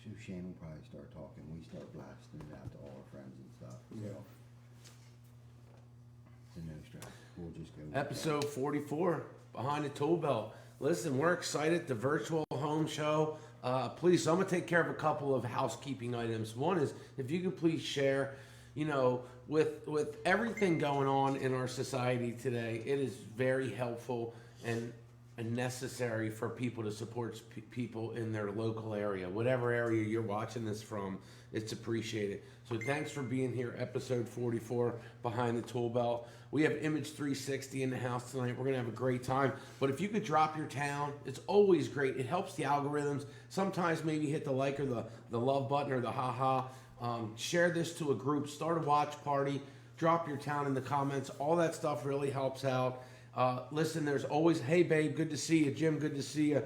So Shane will probably start talking. We start blasting it out to all our friends and stuff. Yeah. So no stress. We'll just go. Episode 44, Behind the Tool Belt. Listen, we're excited. The virtual home show. Please, so I'm going to take care of a couple of housekeeping items. One is, if you could please share, with everything going on in our society today, it is very helpful and necessary for people to support people in their local area. Whatever area you're watching this from, it's appreciated. So thanks for being here, episode 44, Behind the Tool Belt. We have Image 360 in the house tonight. We're going to have a great time. But if you could drop your town, it's always great. It helps the algorithms. Sometimes maybe hit the like or the love button or the haha. Share this to a group. Start a watch party. Drop your town in the comments. All that stuff really helps out. Listen, there's always, hey babe, good to see you. Jim, good to see you.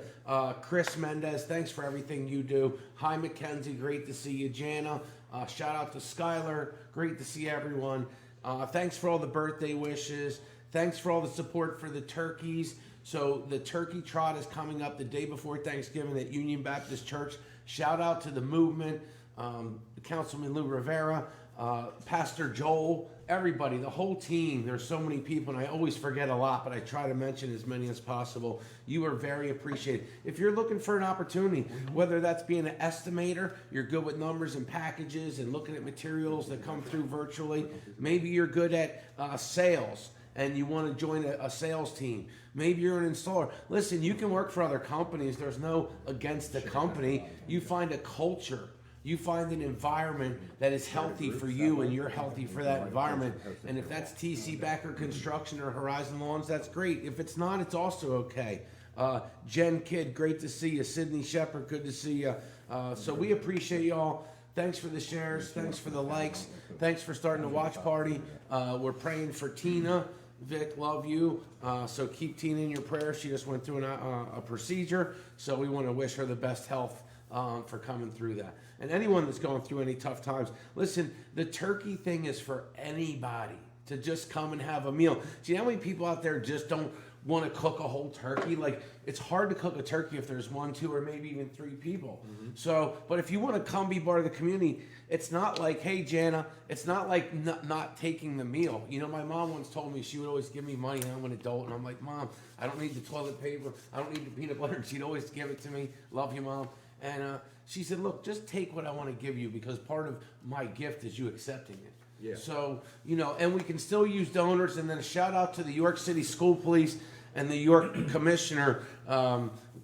Chris Mendez, thanks for everything you do. Hi Mackenzie, great to see you. Jana, shout out to Skylar, great to see everyone. Thanks for all the birthday wishes. Thanks for all the support for the turkeys. So the turkey trot is coming up the day before Thanksgiving at Union Baptist Church. Shout out to the movement, Councilman Lou Rivera, Pastor Joel, everybody, the whole team. There's so many people, and I always forget a lot, but I try to mention as many as possible. You are very appreciated. If you're looking for an opportunity, whether that's being an estimator, you're good with numbers and packages and looking at materials that come through virtually. Maybe you're good at sales and you want to join a sales team. Maybe you're an installer. Listen, you can work for other companies. There's no against the company. You find a culture. You find an environment that is healthy for you and you're healthy for that environment. And if that's TC Becker Construction or Horizon Lawns, that's great. If it's not, it's also okay. Jen Kidd, great to see you. Sydney Shepard, good to see you. So we appreciate y'all. Thanks for the shares. Thanks for the likes. Thanks for starting the watch party. We're praying for Tina. Vic, love you. So keep Tina in your prayers. She just went through a procedure. So we want to wish her the best health for coming through that. And anyone that's going through any tough times, listen, the turkey thing is for anybody to just come and have a meal. Do you know how many people out there just don't want to cook a whole turkey? Like, it's hard to cook a turkey if there's 1, 2, or maybe even 3 people. Mm-hmm. So, but if you want to come be part of the community, it's not like, hey, Jana, it's not like not taking the meal. My mom once told me she would always give me money when I'm an adult, and I'm like, Mom, I don't need the toilet paper. I don't need the peanut butter. And she'd always give it to me. Love you, Mom. And she said, look, just take what I want to give you because part of my gift is you accepting it. Yeah. So, and we can still use donors. And then a shout out to the York City School Police and the York Commissioner,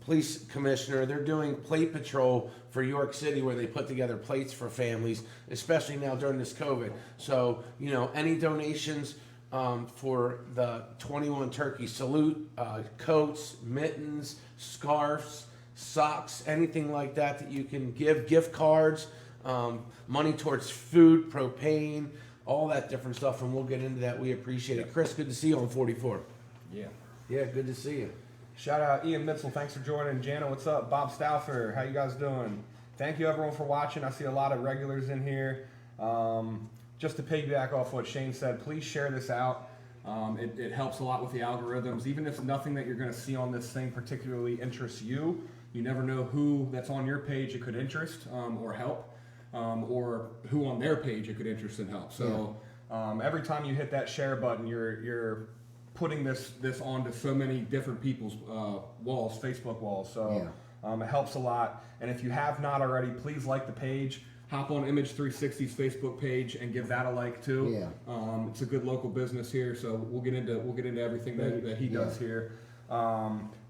Police Commissioner. They're doing plate patrol for York City where they put together plates for families, especially now during this COVID. So, any donations for the 21 Turkey Salute, coats, mittens, scarves, socks, anything like that you can give, gift cards, money towards food, propane, all that different stuff, and we'll get into that. We appreciate it. Chris, good to see you on 44. Yeah, good to see you. Shout out Ian Mitchell, thanks for joining. Jana, what's up? Bob Stauffer, how you guys doing? Thank you everyone for watching. I see a lot of regulars in here. Just to piggyback off what Shane said, please share this out. It helps a lot with the algorithms. Even if nothing that you're going to see on this thing particularly interests you, you never know who that's on your page it could interest or help, or who on their page it could interest and help. So every time you hit that share button, you're putting this onto so many different people's walls, Facebook walls. So it helps a lot. And if you have not already, please like the page. Hop on Image 360's Facebook page and give that a like too. Yeah. It's a good local business here, so we'll get into everything that he does here.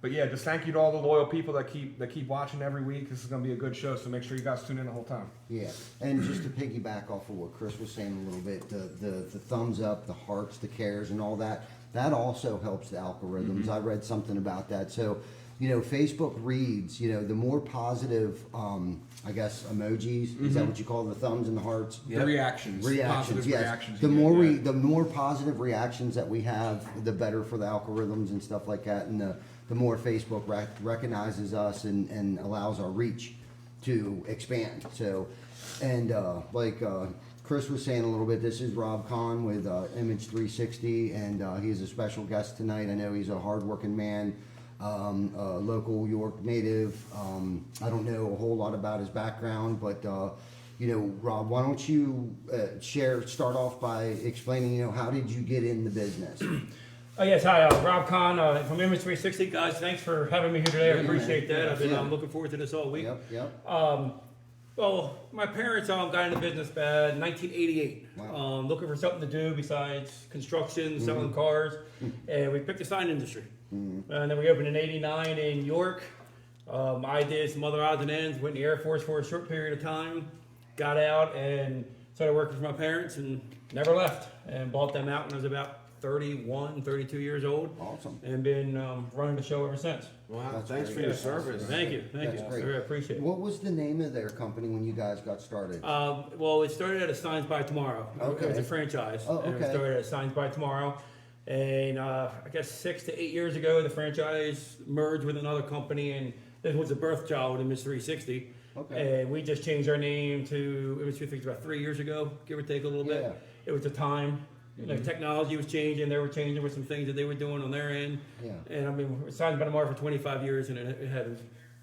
But yeah, just thank you to all the loyal people that keep watching every week. This is going to be a good show, so make sure you guys tune in the whole time. Yeah, and just to piggyback off of what Chris was saying a little bit, the thumbs up, the hearts, the cares, and all that also helps the algorithms. Mm-hmm. I read something about that. So, Facebook reads, the more positive, I guess, emojis, is that what you call the thumbs and the hearts? Yep. The reactions, yes. Reactions The more positive reactions that we have, the better for the algorithms and stuff like that, and the more Facebook recognizes us and allows our reach to expand. So, and like Chris was saying a little bit, this is Rob Kahn with Image 360, and he is a special guest tonight. I know he's a hardworking man. local York native. I don't know a whole lot about his background, but you know, Rob, why don't you start off by explaining, you know, how did you get in the business? Yes, hi, Rob Kahn from Image 360. Guys, thanks for having me here today. I appreciate that. I've been looking forward to this all week. Yep. Well, my parents got in the business back in 1988, Wow. looking for something to do besides construction, selling cars, and we picked the sign industry. And then we opened in '89 in York. I did some other odds and ends, went in the Air Force for a short period of time, got out and started working for my parents and never left, and bought them out when I was about 31, 32 years old. Awesome. And been running the show ever since. Wow, That's thanks great. for your Yeah. service. Thank you. That's great. I appreciate it. What was the name of their company when you guys got started? Well, it started at a Signs by Tomorrow. Okay. It was a franchise. Oh, And okay. it started at Signs by Tomorrow. And I guess 6 to 8 years ago, the franchise merged with another company, and this was a birth child of Image 360. Okay. And we just changed our name to Image 360 about 3 years ago, give or take a little bit. Yeah. It was the time. You know, technology was changing. They were changing with some things that they were doing on their end. Yeah. And I mean, we signed by tomorrow for 25 years, and it had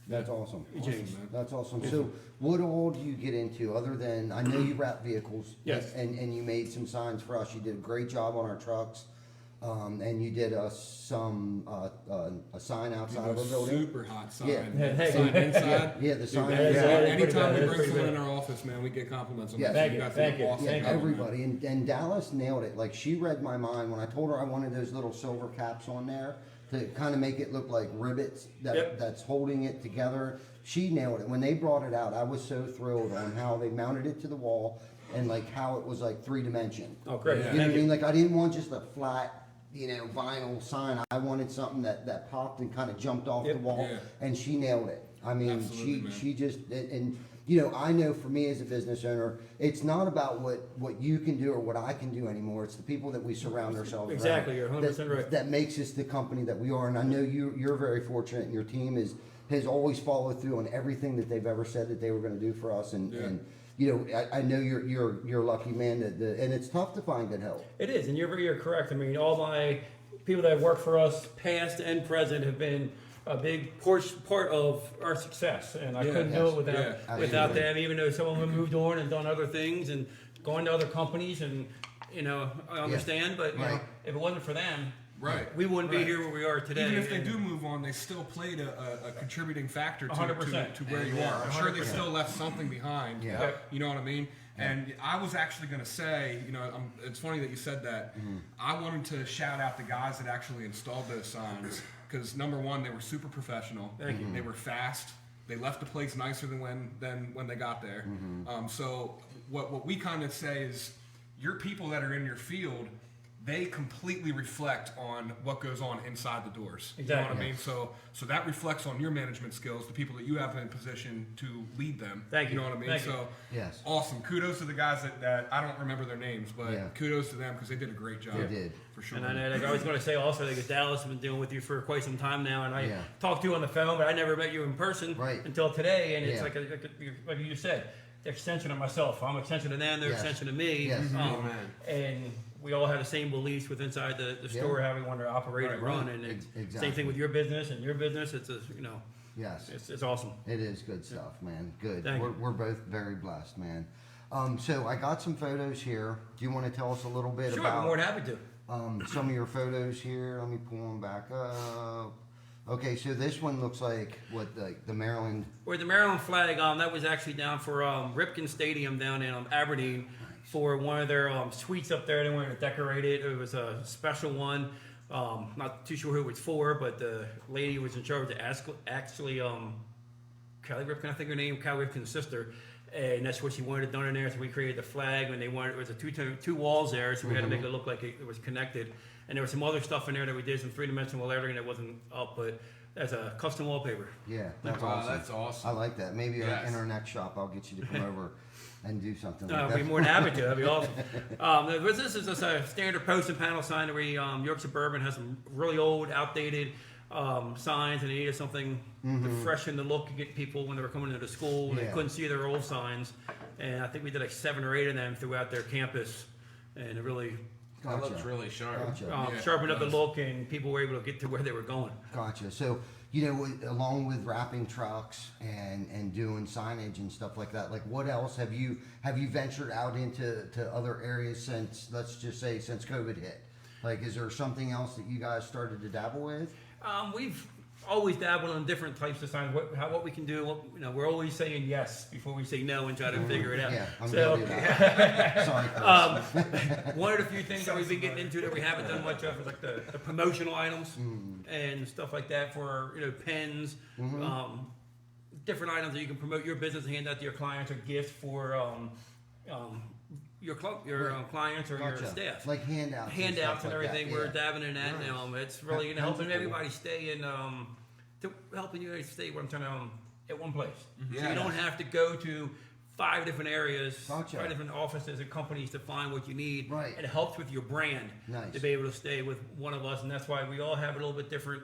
That's awesome. changed. That's awesome. So, what all do you get into other than I know you wrap vehicles? Yes. And you made some signs for us. You did a great job on our trucks, and you did us a sign outside of a building. Super hot sign. Yeah. Sign inside. Yeah, the sign. that is- yeah. that is Anytime pretty we good. bring That's someone pretty in our office, man, we get compliments on Yes. that. Thank You you, guys thank did an you, awesome Yeah, thank job, man. everybody, and Dallas nailed it. Like she read my mind when I told her I wanted those little silver caps on there to kind of make it look like rivets Yep. that's holding it together. She nailed it. When they brought it out, I was so thrilled on how they mounted it to the wall and like how it was like 3-dimension. Oh, great. Yeah. You know what I Thank mean? Like I didn't want just a flat, you know, vinyl sign. I wanted something that popped and kind of jumped off Yep. the wall, Yeah. and she nailed it. I mean, Absolutely, man. she just and you know, I know for me as a business owner, it's not about what you can do or what I can do anymore. It's the people that we surround ourselves Exactly, around you're 100% that, right. that makes us the company that we are. And I know you're very fortunate, and your team has always followed through on everything that they've ever said that they were going to do for us. And, Yeah. and you know, I know you're a lucky man, and it's tough to find good help. It is, and you're correct. I mean, all my people that have worked for us, past and present, have been a big part of our success, and I Yeah. couldn't do it without Yeah. without Absolutely. them. Even though some of them moved on and done other things and gone to other companies, and you know, I understand. But you know, Right. if it wasn't for them, Right. we wouldn't be Right. here where we are today. Even if they And- do move on, they still played a contributing factor to 100%. where you Yeah, are. I'm sure they 100%. still left something behind. Yeah. Yep. You know what I mean? And I was actually going to say, you know, it's funny that you said that. I wanted to shout out the guys that actually installed those signs because number one, they were super professional. Thank you. They were fast. They left the place nicer than when they got there. So what we kind of say is, your people that are in your field, they completely reflect on what goes on inside the doors. You know what I Exactly. mean? So that reflects on your management skills, the people that you have in position to lead them. Thank you. You know what I mean? Thank you. So Yes. awesome. Kudos to the guys that I don't remember their names, but Yeah. kudos to them because they did a great job. They did. For sure. And I know, like I was going to say also, like Dallas has been dealing with you for quite some time now, and I Yeah. talked to you on the phone, but I never met you in person Right. until today. And it's Yeah. like you said, the extension of myself. I'm extension of them, they're Yes. extension of me. Yes. Amen. And we all have the same beliefs with inside the store, how we want to operate and Right, run. right. And it's Exactly. same thing with your business and your business. It's a, you know, Yes. it's awesome. It is good stuff, man. Good. Thank you. We're both very blessed, man. So I got some photos here. Do you want to tell us a little bit Sure, I'm about more than happy to. some of your photos here? Let me pull them back up. Okay, so this one looks like what, like the Maryland. Where the Maryland flag, that was actually down for Ripken Stadium down in Aberdeen for one of their suites up there. They wanted to decorate it. It was a special one. Not too sure who it was for, but the lady who was in charge of actually Kelly Ripken, I think her name, Kelly Ripken's sister. And that's what she wanted done in there. So we created the flag, and they wanted, it was a two walls there, so we had to make it look like it was connected. And there was some other stuff in there that we did, some three-dimensional lettering that wasn't up, but as a custom wallpaper. Yeah, that's Wow, awesome. that's awesome. I like that. Maybe Yes. in our next shop, I'll get you to come over and do something like I'd that. be more than happy to. That'd be awesome. This is just a standard post and panel sign that we York Suburban has some really old, outdated signs, and they needed something to freshen the look and get people when they were coming into the school. They Yeah. couldn't see their old signs, and I think we did like 7 or 8 of them throughout their campus, and it really That Gotcha. looks really sharp. Gotcha. Yeah, Sharpened it up the does. look, and people were able to get to where they were going. Gotcha. So, along with wrapping trucks and doing signage and stuff like that, like what else have you ventured out into other areas since, let's just say, since COVID hit? Like, is there something else that you guys started to dabble with? We've always dabbled in different types of signs. What we can do. We're always saying yes before we say no and try to figure it out. Yeah, I'm So, guilty of that. Sorry, Chris. one of the few things that we've been getting into that we haven't done much of is like the promotional items and stuff like that for pens, different items that you can promote your business and hand out to your clients or gifts for your clients or your Gotcha. staff. Like handouts. Handouts and stuff like everything. that. We're Yeah. dabbing in that now. It's really That- helping that's cool. everybody stay in helping you guys stay. What I'm trying to at one place. So Yeah. you don't have to go to 5 different areas, Gotcha. 5 different offices and companies to find what you need. Right. It helps with your brand Nice. to be able to stay with one of us, and that's why we all have a little bit different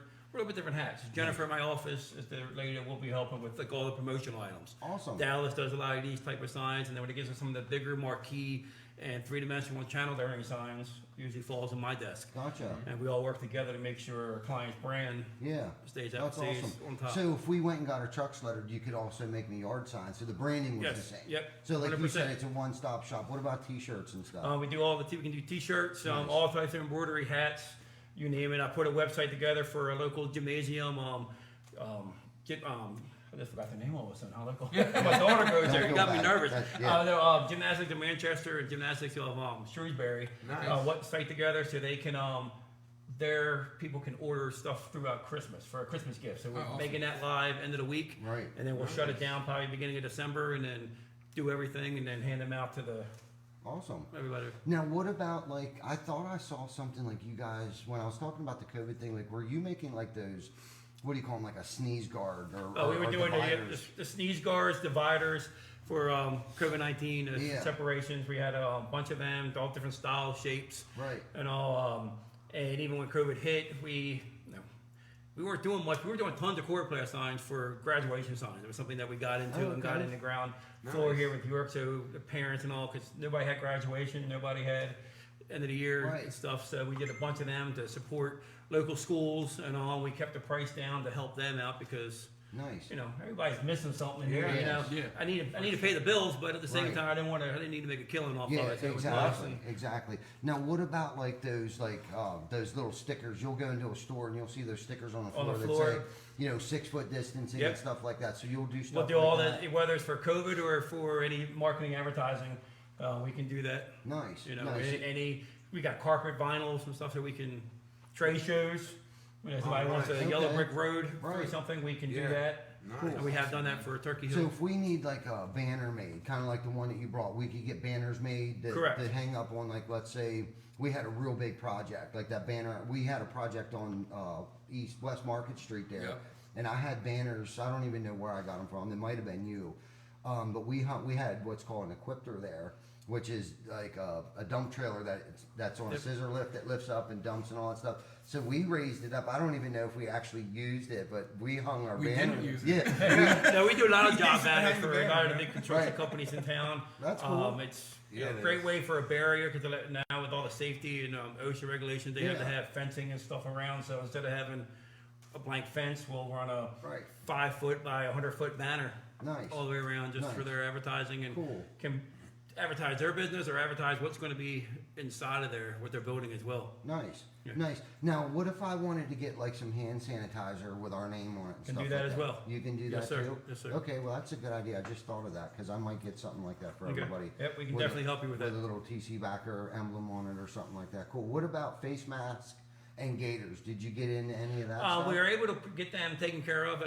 hats. Jennifer in my office is the lady that will be helping with like all the promotional items. Awesome. Dallas does a lot of these type of signs, and then when it gets to some of the bigger marquee and 3-dimensional channel bearing signs, usually falls on my desk. Gotcha. And we all work together to make sure our client's brand Yeah. stays out, That's stays awesome. on top. So if we went and got our trucks lettered, you could also make me yard signs. So the branding was Yes. the same. Yep. So like you said, 100%. it's a one-stop shop. What about T-shirts and stuff? We do all the we can do T-shirts, Nice. all types of embroidery, hats, you name it. I put a website together for a local gymnasium. I just forgot the name all of a sudden. How local? My daughter goes there. Don't It got me feel bad. nervous. That's- yeah. Gymnastics in Manchester and gymnastics of Shrewsbury. Nice. What site together so they can their people can order stuff throughout Christmas for a Christmas gift. So we're awesome. making that live end of the week, Right. and then we'll shut it down probably beginning of December, and then do everything, and then hand them out to Awesome. everybody. Now, what about like, I thought I saw something like you guys, when I was talking about the COVID thing, like, were you making like those, what do you call them, like a sneeze guard or Oh, we were or doing dividers? the sneeze guards, dividers for COVID-19 Yeah. separations. We had a bunch of them, all different styles, shapes, Right. and all. And even when COVID hit, we weren't doing much. We were doing tons of coroplast signs for graduation signs. It was something that we got into Oh, and got okay. in the ground floor Nice. here with York. So the parents and all, because nobody had graduation, nobody had end of the year Right. and stuff. So we did a bunch of them to support local schools and all. We kept the price down to help them out because Nice. everybody's missing something in here. Yeah, yeah. I need to pay the bills, but at the same Right. time, I didn't need to make a killing off Yeah, of it. So it was nice. exactly, exactly. Now, what about like those little stickers? You'll go into a store and you'll see those stickers on the On floor, the that floor. say, 6-foot distancing Yep. and stuff like that. So you'll do stuff We'll do like all that. that, whether it's for COVID or for any marketing advertising. We can do that. Nice. Nice. Nice. We got carpet vinyls and stuff that we can trade shows. If somebody wants a nice. yellow Okay. brick road or Right. something, we can Yeah. do that. Nice. And we have done that for Turkey So Hill. if we need like a banner made, kind of like the one that you brought, we could get banners made that, Correct. that hang up on, like, let's say we had a real big project, like that banner. We had a project on West Market Street there, Yep. and I had banners. I don't even know where I got them from. It might have been you, but we had what's called an equipter there, which is like a dump trailer that's on a Yep. scissor lift that lifts up and dumps and all that stuff. So we raised it up. I don't even know if we actually used it, but we hung our We banner. didn't use it. Yeah. No, we do a lot of We job used to banners hang the for a lot of banner. the big construction Right. companies in town. That's cool. It's Yeah, a it great is. way for a barrier because now with all the safety and OSHA regulations, they have to Yeah. have fencing and stuff around. So instead of having a blank fence, we'll run a Right. 5-foot by 100-foot banner Nice. all the way around just for Nice. their advertising and Cool. can advertise their business or advertise what's going to be inside of there, what they're building as well. Nice. Yeah. Nice. Now, what if I wanted to get like some hand sanitizer with our name on it and Can stuff do that like as well. You can do Yes, that sir. too? Yes, sir. Okay, well, that's a good idea. I just thought of that because I might get something like that for Okay. everybody. Yep, we can With a- definitely help you with With that. a little TC backer emblem on it or something like that. Cool. What about face masks and gaiters? Did you get into any of that stuff? We were able to get them taken care of.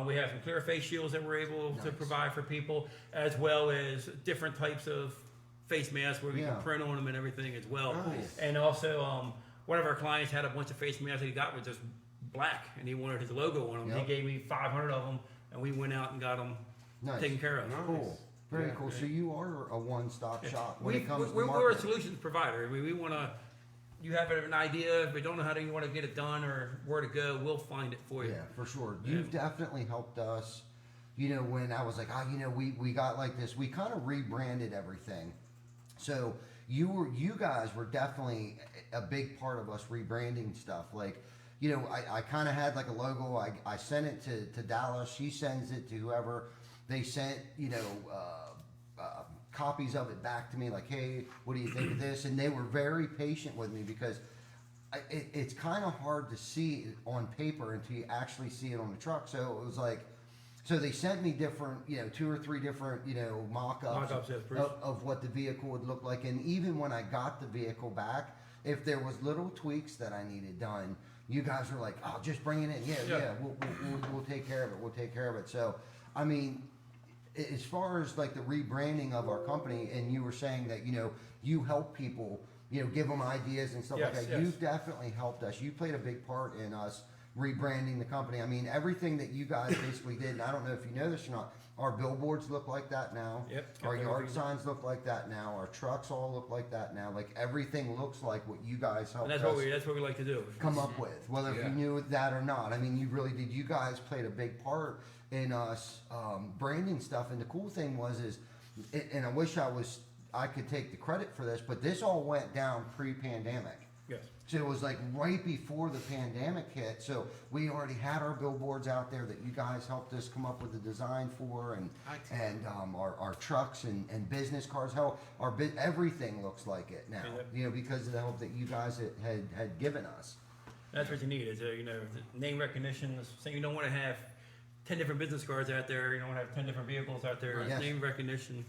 We have some clear face shields that we're able to Nice. provide for people, as well as different types of face masks where we Yeah. can print on them and everything as well. Nice. And also, one of our clients had a bunch of face masks that he got with just black, and he wanted his logo on them. Yep. He gave me 500 of them, and we went out and got them Nice. taken care of. Cool. Very Yeah. cool. So you are a one-stop shop when We, it comes to we're a marketing. solutions provider. We want to. You have an idea, if we don't know how you want to get it done or where to go, we'll find it for you. Yeah, for sure. You've definitely helped us. When I was like, we got like this, we kind of rebranded everything. So you guys were definitely a big part of us rebranding stuff. Like, you know, I kind of had like a logo. I sent it to Dallas. She sends it to whoever. They sent, you know, copies of it back to me. Like, hey, what do you think of this? And they were very patient with me because it's kind of hard to see it on paper until you actually see it on the truck. So it was like, so they sent me different, you know, 2 or 3 different, you know, mock-ups, Mock-ups, yes, please. of what the vehicle would look like. And even when I got the vehicle back, if there was little tweaks that I needed done, you guys were like, "Oh, just bring it in. Yeah, we'll take care of it. We'll take care of it." So, I mean, as far as like the rebranding of our company, and you were saying that, you know, you help people, you know, give them ideas and stuff like Yes, that. yes. You've definitely helped us. You played a big part in us rebranding the company. I mean, everything that you guys basically did, and I don't know if you know this or not, our billboards look like that now. Yep. Our Got yard everything. signs look like that now. Our trucks all look like that now. Like everything looks like what you guys helped And us that's what we like to do. come up with, whether if Yeah. you knew that or not. I mean, you really did. You guys played a big part in us branding stuff. And the cool thing was and I wish I could take the credit for this, but this all went down pre-pandemic. Yes. So it was like right before the pandemic hit. So we already had our billboards out there that you guys helped us come up with the design for, and our trucks and business cards. Hell, everything looks like it now. Yep. You know, because of the help that you guys had given us. That's what you need is, you know, name recognition. So you don't want to have 10 different business cards out there. You don't want to have 10 different vehicles out there. Yes. Name recognition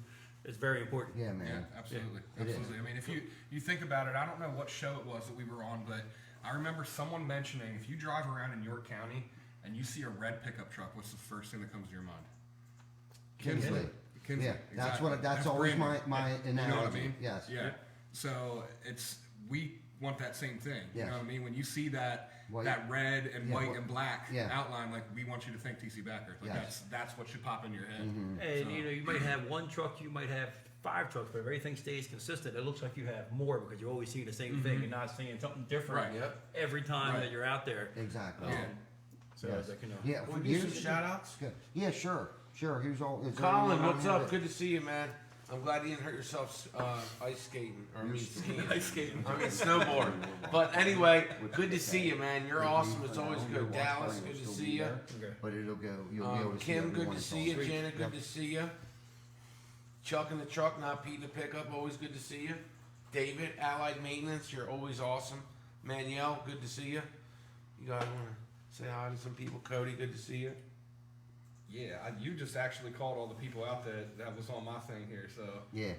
is very important. Yeah, Yeah, man. absolutely, It is. absolutely. I mean, if you think about it, I don't know what show it was that we were on, but I remember someone mentioning if you drive around in York County and you see a red pickup truck, what's the first thing that comes to your mind? Kinsley. Kinsley. Yeah, that's exactly. what. That's always branding. my You analogy. know what I mean? Yes. Yeah. So we want that same thing. You Yes. know what I mean? When you see that White. that red and Yeah, white wh- and black yeah. outline, like we want you to think TC Backer. Like Yes. that's what should pop in your head. Mm-hmm. And So- you know, you might have one truck, you might have 5 trucks, but if everything stays consistent, it looks like you have more because you always see the same thing and not seeing something different Right. Yep. every time Right. that you're out there. Exactly. Yeah. So Yes. it's like, you know. Yeah. Can for we do some years- shout outs? Good. Yeah, sure. Here's all. is there Colin, anyone what's on here up? that- Good to see you, man. I'm glad you didn't hurt yourself ice skating. Or I mean skiing. Ice skating. I mean snowboarding. But anyway, good to see you, man. You're awesome. It's always good. Dallas, good to see you. Okay. But it'll go. You'll be able to see Kim, good everyone to it's see all- you. Janet, good to see you. Chuck in the truck, not Pete in the pickup. Always good to see you. David, Allied Maintenance, you're always awesome. Manuel, good to see you. You guys want to say hi to some people? Cody, good to see you. Yeah, you just actually called all the people out that was on my thing here. So Yeah.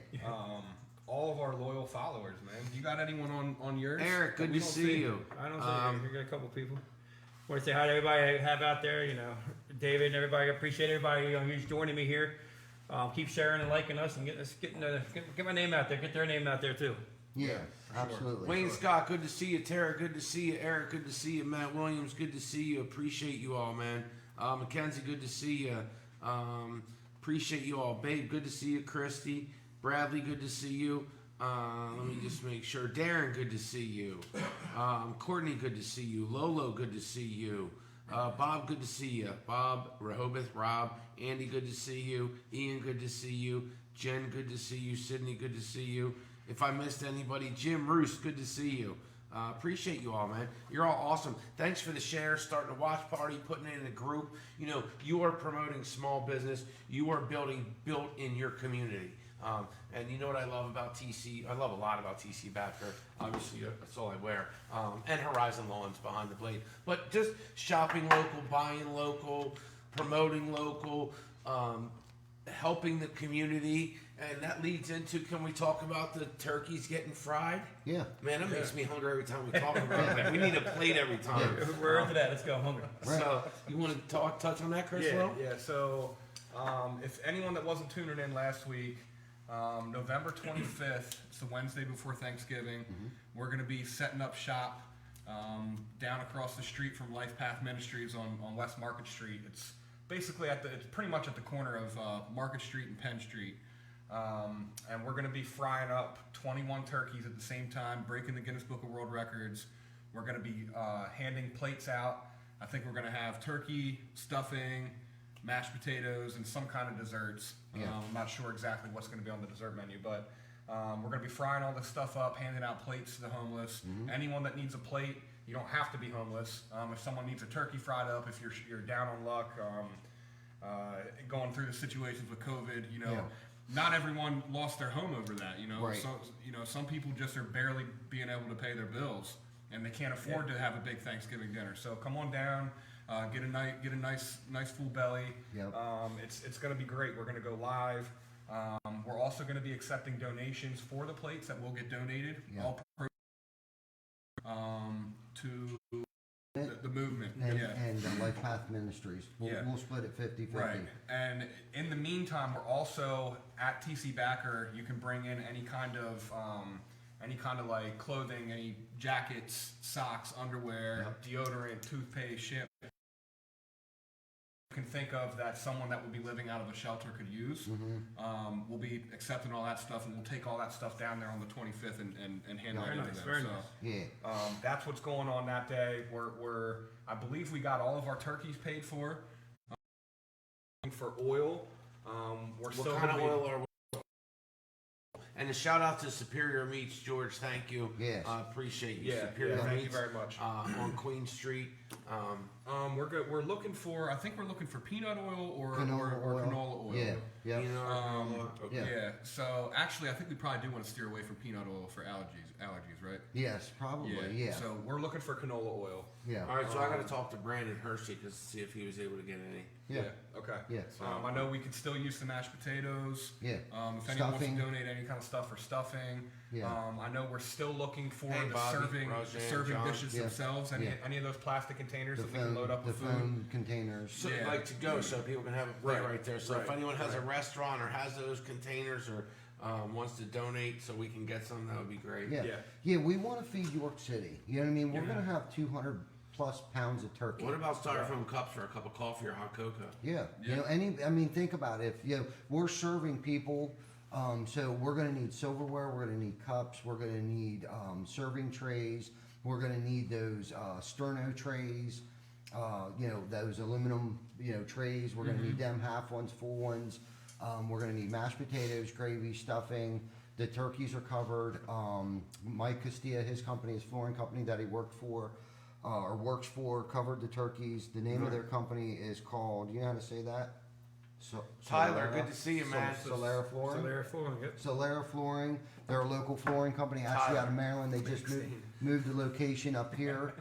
all of our loyal followers, man. You got anyone on yours? Eric, that good we to don't see you. I don't see you. You got a couple people. Want to say hi to everybody I have out there. You know, David and everybody. I appreciate everybody who's joining me here. Keep sharing and liking us and get my name out there. Get their name out there too. Yeah. Absolutely. Wayne Scott, good to see you. Tara, good to see you. Eric, good to see you. Matt Williams, good to see you. Appreciate you all, man. Mackenzie, good to see you. Appreciate you all. Babe, good to see you. Christy, Bradley, good to see you. Let me just make sure. Darren, good to see you. Courtney, good to see you. Lolo, good to see you. Bob, good to see you. Bob, Rehoboth, Rob, Andy, good to see you. Ian, good to see you. Jen, good to see you. Sydney, good to see you. If I missed anybody, Jim Roos, good to see you. Appreciate you all, man. You're all awesome. Thanks for the share, starting a watch party, putting it in a group. You know, you are promoting small business. You are built in your community. And you know what I love about TC? I love a lot about TC Backer. Obviously, that's all I wear. And Horizon Lawns behind the blade. But just shopping local, buying local, promoting local, helping the community. And that leads into, can we talk about the turkeys getting fried? Yeah. Man, that makes me hungry every time we talk about it. Like, we need a plate every time. We're into that. Let's go. I'm hungry. So, you want to touch on that, Chris? Yeah, Will? yeah. So, if anyone that wasn't tuning in last week, November 25th, it's the Wednesday before Thanksgiving. We're going to be setting up shop down across the street from Life Path Ministries on West Market Street. It's basically it's pretty much at the corner of Market Street and Penn Street. And we're going to be frying up 21 turkeys at the same time, breaking the Guinness Book of World Records. We're going to be handing plates out. I think we're going to have turkey, stuffing, mashed potatoes, and some kind of desserts. Yeah. I'm not sure exactly what's going to be on the dessert menu, but We're going to be frying all this stuff up, handing out plates to the homeless. Anyone that needs a plate, you don't have to be homeless. If someone needs a turkey fried up, if you're down on luck, going through the situations with COVID, you know, Yeah. not everyone lost their home over that. You know, Right. so you know, some people just are barely being able to pay their bills, and they can't afford to have a big Thanksgiving dinner. So come on down, get a nice full belly. Yep. It's going to be great. We're going to go live. We're also going to be accepting donations for the plates that will get donated. Yeah. All to the movement. And, Yeah. and Life Path Ministries. Yeah. We'll split it 50-50. Right. And in the meantime, we're also at TC Backer. You can bring in any kind of like clothing, any jackets, socks, underwear, deodorant, toothpaste, shit. You can think of that someone that would be living out of a shelter could use. We'll be accepting all that stuff, and we'll take all that stuff down there on the 25th and hand Yeah. it Very to nice, them. very So, nice. Yeah. that's what's going on that day. I believe we got all of our turkeys paid for. For oil, we're still What kind of gonna be- oil are we? And a shout out to Superior Meats, George. Thank you. Yes. Appreciate you. Yeah, Superior thank you Meats, very much. on Queen Street. We're good. We're looking for. I think we're looking for peanut oil or Canola or oil. canola oil. Yeah. Yeah. You know, Yeah. Yeah. So actually, I think we probably do want to steer away from peanut oil for allergies, right? Yes, probably. Yeah. So we're looking for canola oil. Yeah. All right, so I got to talk to Brandon Hershey to see if he was able to get any. Yeah. Okay. Yeah. I know we could still use some mashed potatoes. Yeah. If anyone Stuffing. wants to donate any kind of stuff for stuffing. Yeah. I know we're still looking for Hey, the Bobby, Roseanne, serving John. dishes Yeah. themselves. Yeah. Any of those plastic containers The that we can load up the with food. foam containers. So, Yeah. like to go, so people can have a plate Right. right there. So if Right. anyone has a restaurant or has those containers or wants to donate, so we can get some, that would be great. Yeah. Yeah. Yeah, we want to feed York City. You know what I mean? We're Yeah. going to have 200 plus pounds of turkey. What about styrofoam cups for a cup of coffee or hot cocoa? Yeah. Yeah. You know, I mean, think about it. If, you know, we're serving people, so we're going to need silverware, we're going to need cups, we're going to need serving trays, we're going to need those sterno trays, you know, those aluminum, you know, trays. We're going to need them, half ones, full ones. We're going to need mashed potatoes, gravy, stuffing. The turkeys are covered. Mike Castilla, his company, his flooring company that he worked for, or works for, covered the turkeys. The name of their company is called, you know how to say that? Tyler, good to see you, man. Solera Flooring. So they're flooring it. Solera Flooring. They're a local flooring company, actually out of Maryland. They just moved the location up here.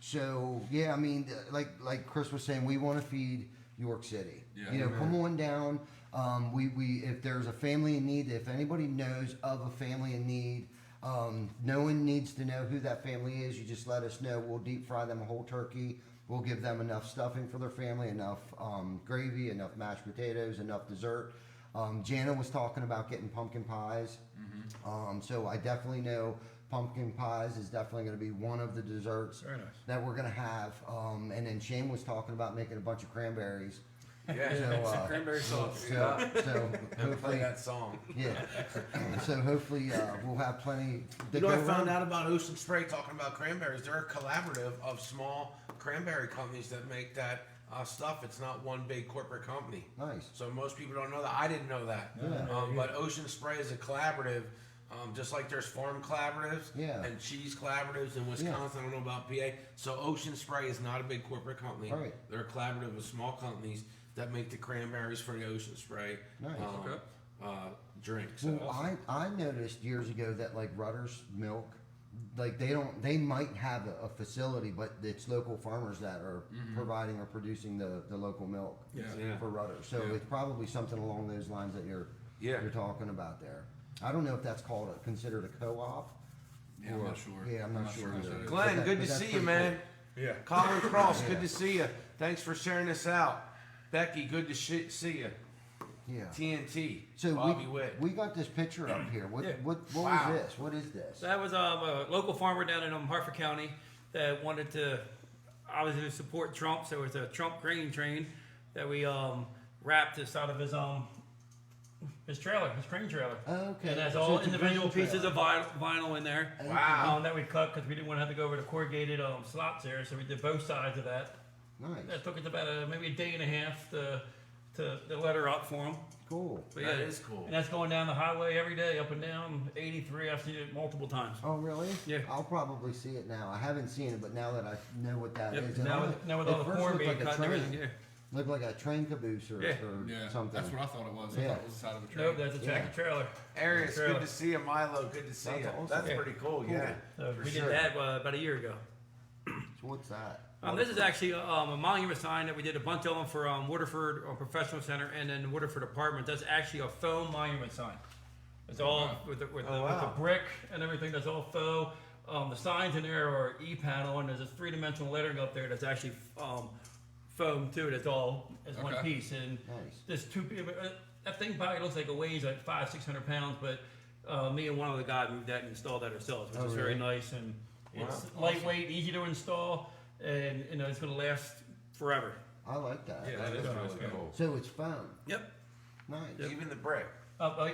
So yeah, I mean, like Chris was saying, we want to feed York City. Yeah. You know, come on down. We if there's a family in need, if anybody knows of a family in need, no one needs to know who that family is. You just let us know. We'll deep fry them a whole turkey. We'll give them enough stuffing for their family, enough gravy, enough mashed potatoes, enough dessert. Jana was talking about getting pumpkin pies. So I definitely know pumpkin pies is definitely going to be one of the desserts Very nice. that we're going to have. And then Shane was talking about making a bunch of cranberries. Yeah, So, Cranberry sauce. so play hopefully, that song. yeah. So hopefully we'll have plenty. You know, I found out about Ocean Spray talking about cranberries. They're a collaborative of small cranberry companies that make that stuff. It's not one big corporate company. Nice. So most people don't know that. I didn't know that. But Ocean Spray is a collaborative, just like there's farm collaboratives Yeah. and cheese collaboratives in Wisconsin. I don't know about PA. So Ocean Spray is not a big corporate company. Right. They're a collaborative of small companies that make the cranberries for the Ocean Spray Nice. drink. Well, I noticed years ago that like Rutter's milk, like they might have a facility, but it's local farmers that are providing or producing the local milk Yeah. for Rutter. So it's probably something along those lines that you're talking about there. I don't know if that's considered a co-op. Yeah, I'm not sure. Yeah, I'm not sure either. either. Glenn, But good to that's see you, pretty man. Yeah. Colin Cross, good to see you. Thanks for sharing this out. Becky, good to see you. cool. Yeah. TNT, So Bobby Witt. we got this picture up here. What Yeah. what Wow. was this? What is this? So that was a local farmer down in Hartford County that wanted to obviously support Trump. So it's a Trump grain train that we wrapped this out of his trailer, his crane trailer. Okay. And that's So all it's a individual grain pieces trailer. of vinyl in there. Wow. That we cut because we didn't want to have to go over the corrugated slots there. So we did both sides of that. Nice. That took us about maybe a day and a half to to let her up for them. Cool. But That yeah, is cool. And that's going down the highway every day, up and down 83. I've seen it multiple times. Oh, really? Yeah. I'll probably see it now. I haven't seen it, but now that I know what that Yep. is, and Now with at all the first corn looked being like a cut and train. everything, yeah. Looked like a train caboose or, Yeah. or Yeah, something. that's what I thought it was. I Yeah. thought it was the side of a train. Nope, that's a tractor trailer. Arius, Trailer. good to see you. Milo, good to see That's you. awesome. That's Yeah. pretty cool. Yeah. So For we sure. did that about a year ago. So what's that? This is actually a monument sign that we did a bunch of them for Waterford Professional Center and then Waterford Apartment. That's actually a faux monument sign. It's all with the wow. brick and everything. That's all faux. The signs in there are E-panel, and there's this three-dimensional lettering up there that's actually foam too. That's all as one Okay. piece. And Nice. there's two people. That thing probably looks like it weighs like 500-600 pounds, but me and one other guy moved that and installed that ourselves, which Oh, is very really? nice and it's Wow. lightweight, easy to install, and you know it's going to last forever. I like that. Yeah, That that is is really nice. cool. So it's foam. Yep. Nice. Even the brick.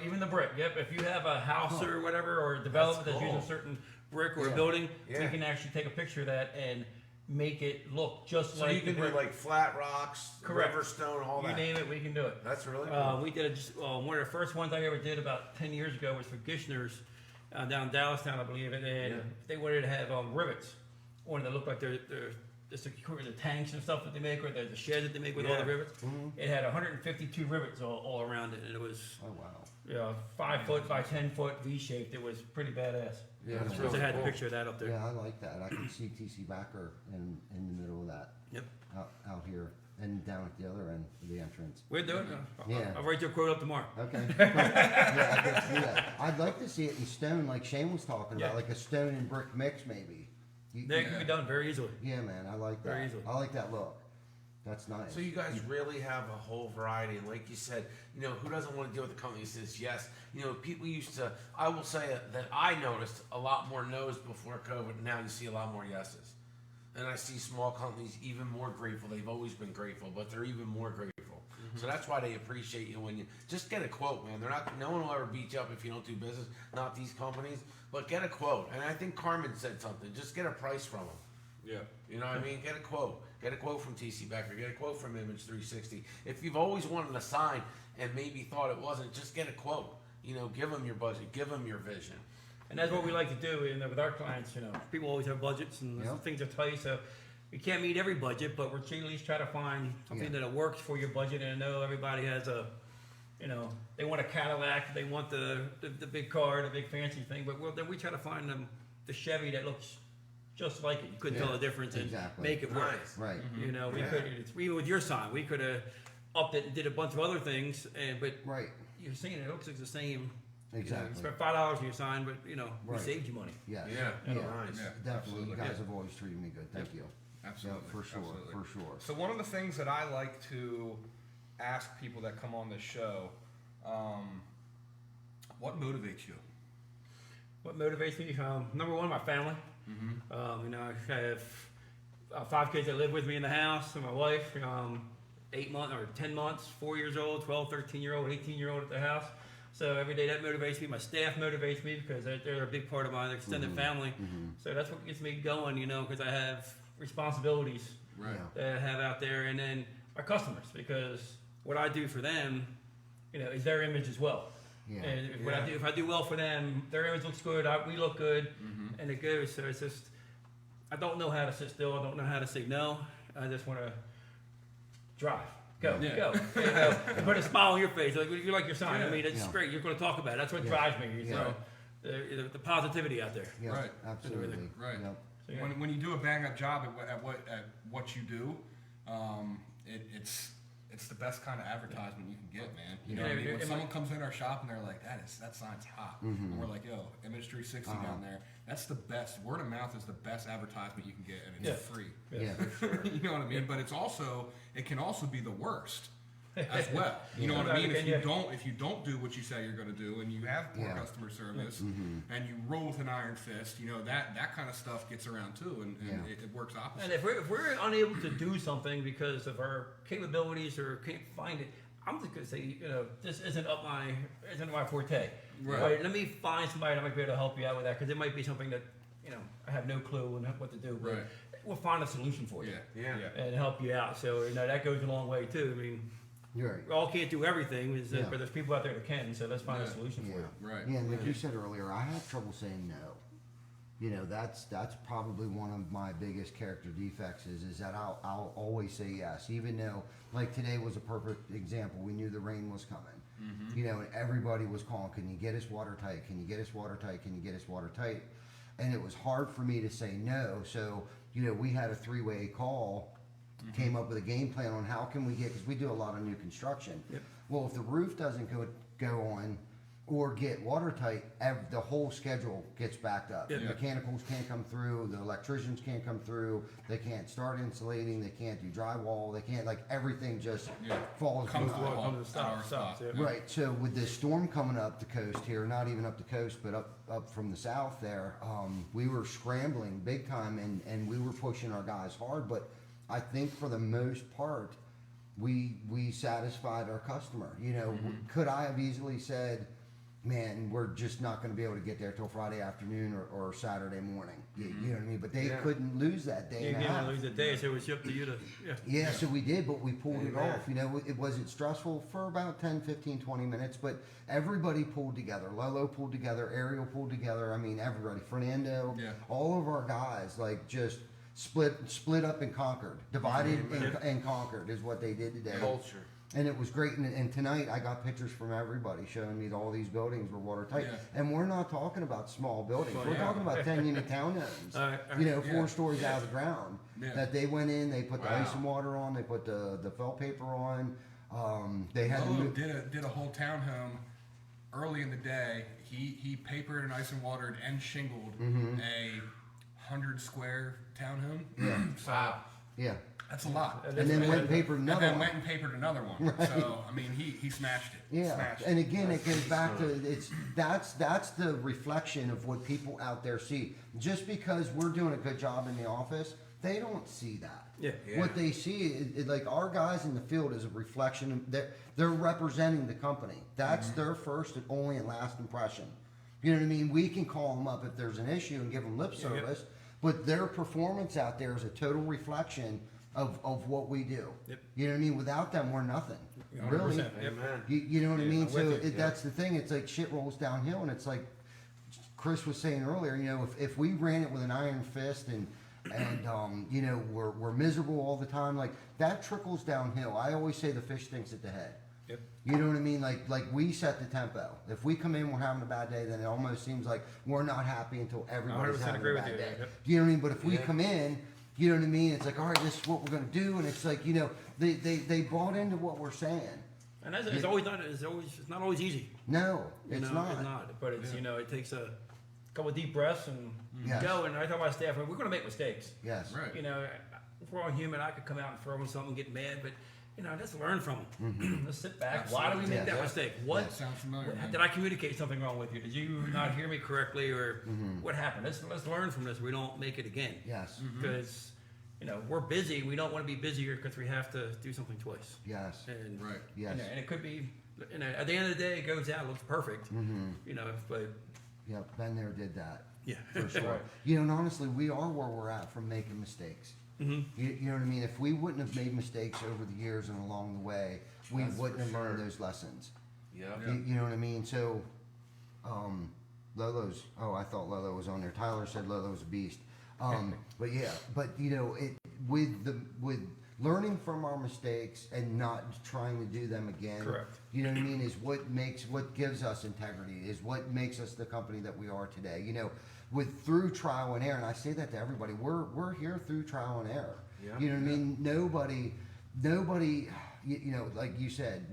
Even the brick. Yep. If you have a house or whatever, or a development that's cool. using a certain brick or Yeah. a building, Yeah. we can actually take a picture of that and make it look just So like you can the do brick. like flat rocks, Correct. river stone, all You that. name it, we can do it. That's really cool. We did it just one of the first ones I ever did about 10 years ago was for Gishner's down in Dallastown, I believe, and Yeah. they wanted to have rivets, or they look like they're just the tanks and stuff that they make, or the sheds that they make with all the Yeah. rivets. It had 152 rivets all around it, and it was Oh wow. 5 foot by 10 foot V shaped. It was pretty badass. Yeah, that's So really I had cool. a picture of that up there. Yeah, I like that. I can see TC Backer in the middle of that. Yep. Out here and down at the other end of the entrance. We're doing it. Yeah. I'll write your quote up tomorrow. Okay. Yeah, I can see that. I'd like to see it in stone, like Shane was talking Yeah. about, like a stone and brick mix, maybe. That can be done very easily. Yeah, man, I like that. Very easily. I like that look. That's nice. So you guys really have a whole variety, and like you said, you know, who doesn't want to deal with a company that says yes? You know, people used to. I will say that I noticed a lot more no's before COVID. And now you see a lot more yeses, and I see small companies even more grateful. They've always been grateful, but they're even more grateful. So that's why they appreciate you when you just get a quote, man. They're not. No one will ever beat you up if you don't do business. Not these companies, but get a quote. And I think Carmen said something. Just get a price from them. Yeah. You know what I mean? Get a quote. Get a quote from TC Becker. Get a quote from Image 360. If you've always wanted a sign and maybe thought it wasn't, just get a quote. You know, give them your budget. Give them your vision. And that's what we like to do with our clients. You know, people always have budgets and Yep. things are tight, so we can't meet every budget, but we're at least try to find something Yeah. that works for your budget. And I know everybody has a, you know, they want a Cadillac, they want the big car, the big fancy thing, but then we try to find them the Chevy that looks just like it. You couldn't Yeah, tell the difference and exactly. make it work. Nice. Right. You know, we Yeah. could even with your sign, we could have upped it and did a bunch of other things, but Right. you're seeing it looks like the same. You know, Exactly. you spent $5 on your sign, but you know, we Right. saved you money. Yes. Yeah. Yeah. Nice. Yeah. Definitely. Absolutely. You guys Yeah. have always treated me good. Thank you. Absolutely. Yeah, for sure. Absolutely. For sure. So one of the things that I like to ask people that come on this show, what motivates you? What motivates me? Number one, my family. You know, I have 5 kids that live with me in the house, and my wife. 8 months or 10 months, 4 years old, 12, 13-year-old, 18-year-old at the house. So every day that motivates me. My staff motivates me because they're a big part of my extended family. So that's what gets me going, you know, because I have responsibilities Right. Yeah. that I have out there, and then our customers, because what I do for them, you know, is their image as well. Yeah. And if I do well for them, their image looks good, we look good, and it goes. So it's just, I don't know how to sit still. I don't know how to say no. I just want to drive. Go, Yeah. go. You know, and put a smile on your face. Like you like your sign. I mean, it's Yeah. great. You're going to talk about it. That's what Yeah. drives me. Yeah. So the positivity out there. Yeah. Right. Absolutely. Right. Yep. So, yeah. When you do a bang up job at what you do, it's the best kind of advertisement you can get, man. You know what I mean? Yeah, When it someone comes in our shop and they're like, that sign's hot, and we're like, yo, Image 360 down there. That's the best. Word of mouth is the best advertisement you can get, and it's Yeah. free. Yeah. You know what I mean? But it can also be the worst as well. You know what Yeah. I mean? Yeah. If you don't do what you say you're going to do, and you have poor Yeah. customer service, and you roll with an iron fist, you know that kind of stuff gets around too, and Yeah. it works opposite. And if we're unable to do something because of our capabilities or can't find it, I'm just gonna say, you know, this isn't my forte. Right. Let me find somebody that might be able to help you out with that, because it might be something that, you know, I have no clue on what to do. But Right. we'll find a solution for you Yeah, Yeah. and help you out. So you know that goes a long way too. I mean, Right. We all can't do everything, Yeah. but there's people out there that can, so let's find a Yeah. solution for Yeah. you. Right. Yeah, and like you said earlier, I have trouble saying no. You know, that's probably one of my biggest character defects is that I'll always say yes, even though like today was a perfect example. We knew the rain was coming. You know, and everybody was calling, "Can you get us watertight? Can you get us watertight? Can you get us watertight?" And it was hard for me to say no. So you know, we had a three-way call, came up with a game plan on how can we get, because we do a lot of new construction. Yep. Well, if the roof doesn't go on or get watertight, the whole schedule gets backed up. Yep. Mechanicals can't come through, the electricians can't come through, they can't start insulating, they can't do drywall, they can't, like, everything just Yeah. falls Comes to behind. a halt Comes to at stop, our stops, spot. yeah. Right. So with this storm coming up the coast here, not even up the coast, but up from the south there, we were scrambling big time, and we were pushing our guys hard. But I think for the most part, we satisfied our customer. You know, could I have easily said, "Man, we're just not going to be able to get there till Friday afternoon or Saturday morning"? You know what I mean? But they Yeah. couldn't lose that day You and a can't half. lose a day, so it's up to you to, yeah. Yeah, so we did, but we pulled it Amen. off. You know, it wasn't stressful for about 10, 15, 20 minutes, but everybody pulled together. Lolo pulled together, Ariel pulled together. I mean, everybody. Fernando, Yeah. all of our guys, like, just split up and conquered. Divided and conquered is what they did today. Culture. And it was great. And tonight I got pictures from everybody showing me that all these buildings were watertight. Yeah. And we're not talking about small buildings. We're yeah. talking about 10-unit townhomes. All right, all You know, Yeah. 4 stories out of the ground. Yeah. That they went in, they put the Wow. ice and water on, they put the felt paper on. They had to Lolo move. did a whole townhome early in the day. He papered and ice and watered and shingled a 100 square townhome. Yeah. So Wow. Yeah. that's a lot. And And then went and papered And another then one. went and papered another one. So I mean, he smashed it. Yeah, Smashed and it. again, it goes back to that's the reflection of what people out there see. Just because we're doing a good job in the office, they don't see that. Yeah. What they see is like our guys in the field is a reflection of that they're representing the company. That's their first and only and last impression. You know what I mean? We can call them up if there's an issue and give them lip Yeah. service, but their performance out there is a total reflection of what we do. Yep. You know what I mean? Without them, we're nothing. Really. 100%. Yep. Amen. You know what I mean? I'm So with you, that's the thing. It's like shit rolls downhill, and it's like Chris was saying earlier. You know, if we ran it with an iron fist and you know we're miserable all the time, like that trickles downhill. I always say the fish stinks at the head. Yep. You know what I mean? Like we set the tempo. If we come in, we're having a bad day, then it almost seems like we're not happy until everybody's 100% having agree a with bad you, day. yep. You know what I mean? But if we Yeah. come in, you know what I mean? It's like, all right, this is what we're gonna do, and it's like, you know, they bought into what we're saying. And that's, it's not always easy. No, You it's know, not. It's not. But it's, you know, it takes a couple of deep breaths and Yes. go. And I tell my staff, we're going to make mistakes. Yes. Right. You know, if we're all human, I could come out and throw them something, get mad, but you know, let's learn from them. Let's sit back. Why do we make Yes. that Yeah. mistake? What That sounds familiar. man. did I communicate something wrong with you? Did you not hear me correctly, or what happened? Let's learn from this. We don't make it again. Yes. Because you know we're busy. We don't want to be busier because we have to do something twice. Yes. And Right. Yes. and it could be. You know, at the end of the day, it goes out, looks perfect. You know, but Yep. Ben there did that. yeah, For sure. You know, and honestly, we are where we're at from making mistakes. You know what I mean? If we wouldn't have made mistakes over the years and along the way, we That's wouldn't for have learned sure. those lessons. Yep. You know what I mean? So, Lolo's. Oh, I thought Lolo was on there. Tyler said Lolo's a beast. But yeah, but you know, with learning from our mistakes and not trying to do them again. Correct. You know what I mean? Is what gives us integrity. Is what makes us the company that we are today. You know, through trial and error, and I say that to everybody. We're here through trial and error. Yeah. You know what I mean? Nobody. You know, like you said,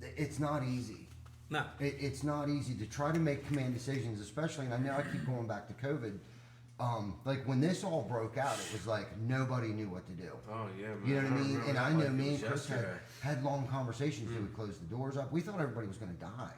it's not easy. no, It's not easy to try to make command decisions, especially, and I know I keep going back to COVID. Like when this all broke out, it was like nobody knew what to do. Oh yeah, man. You know what I mean? remember And that I know like it me was and Chris yesterday. had long conversations. We would close the doors up. We thought everybody was going to die.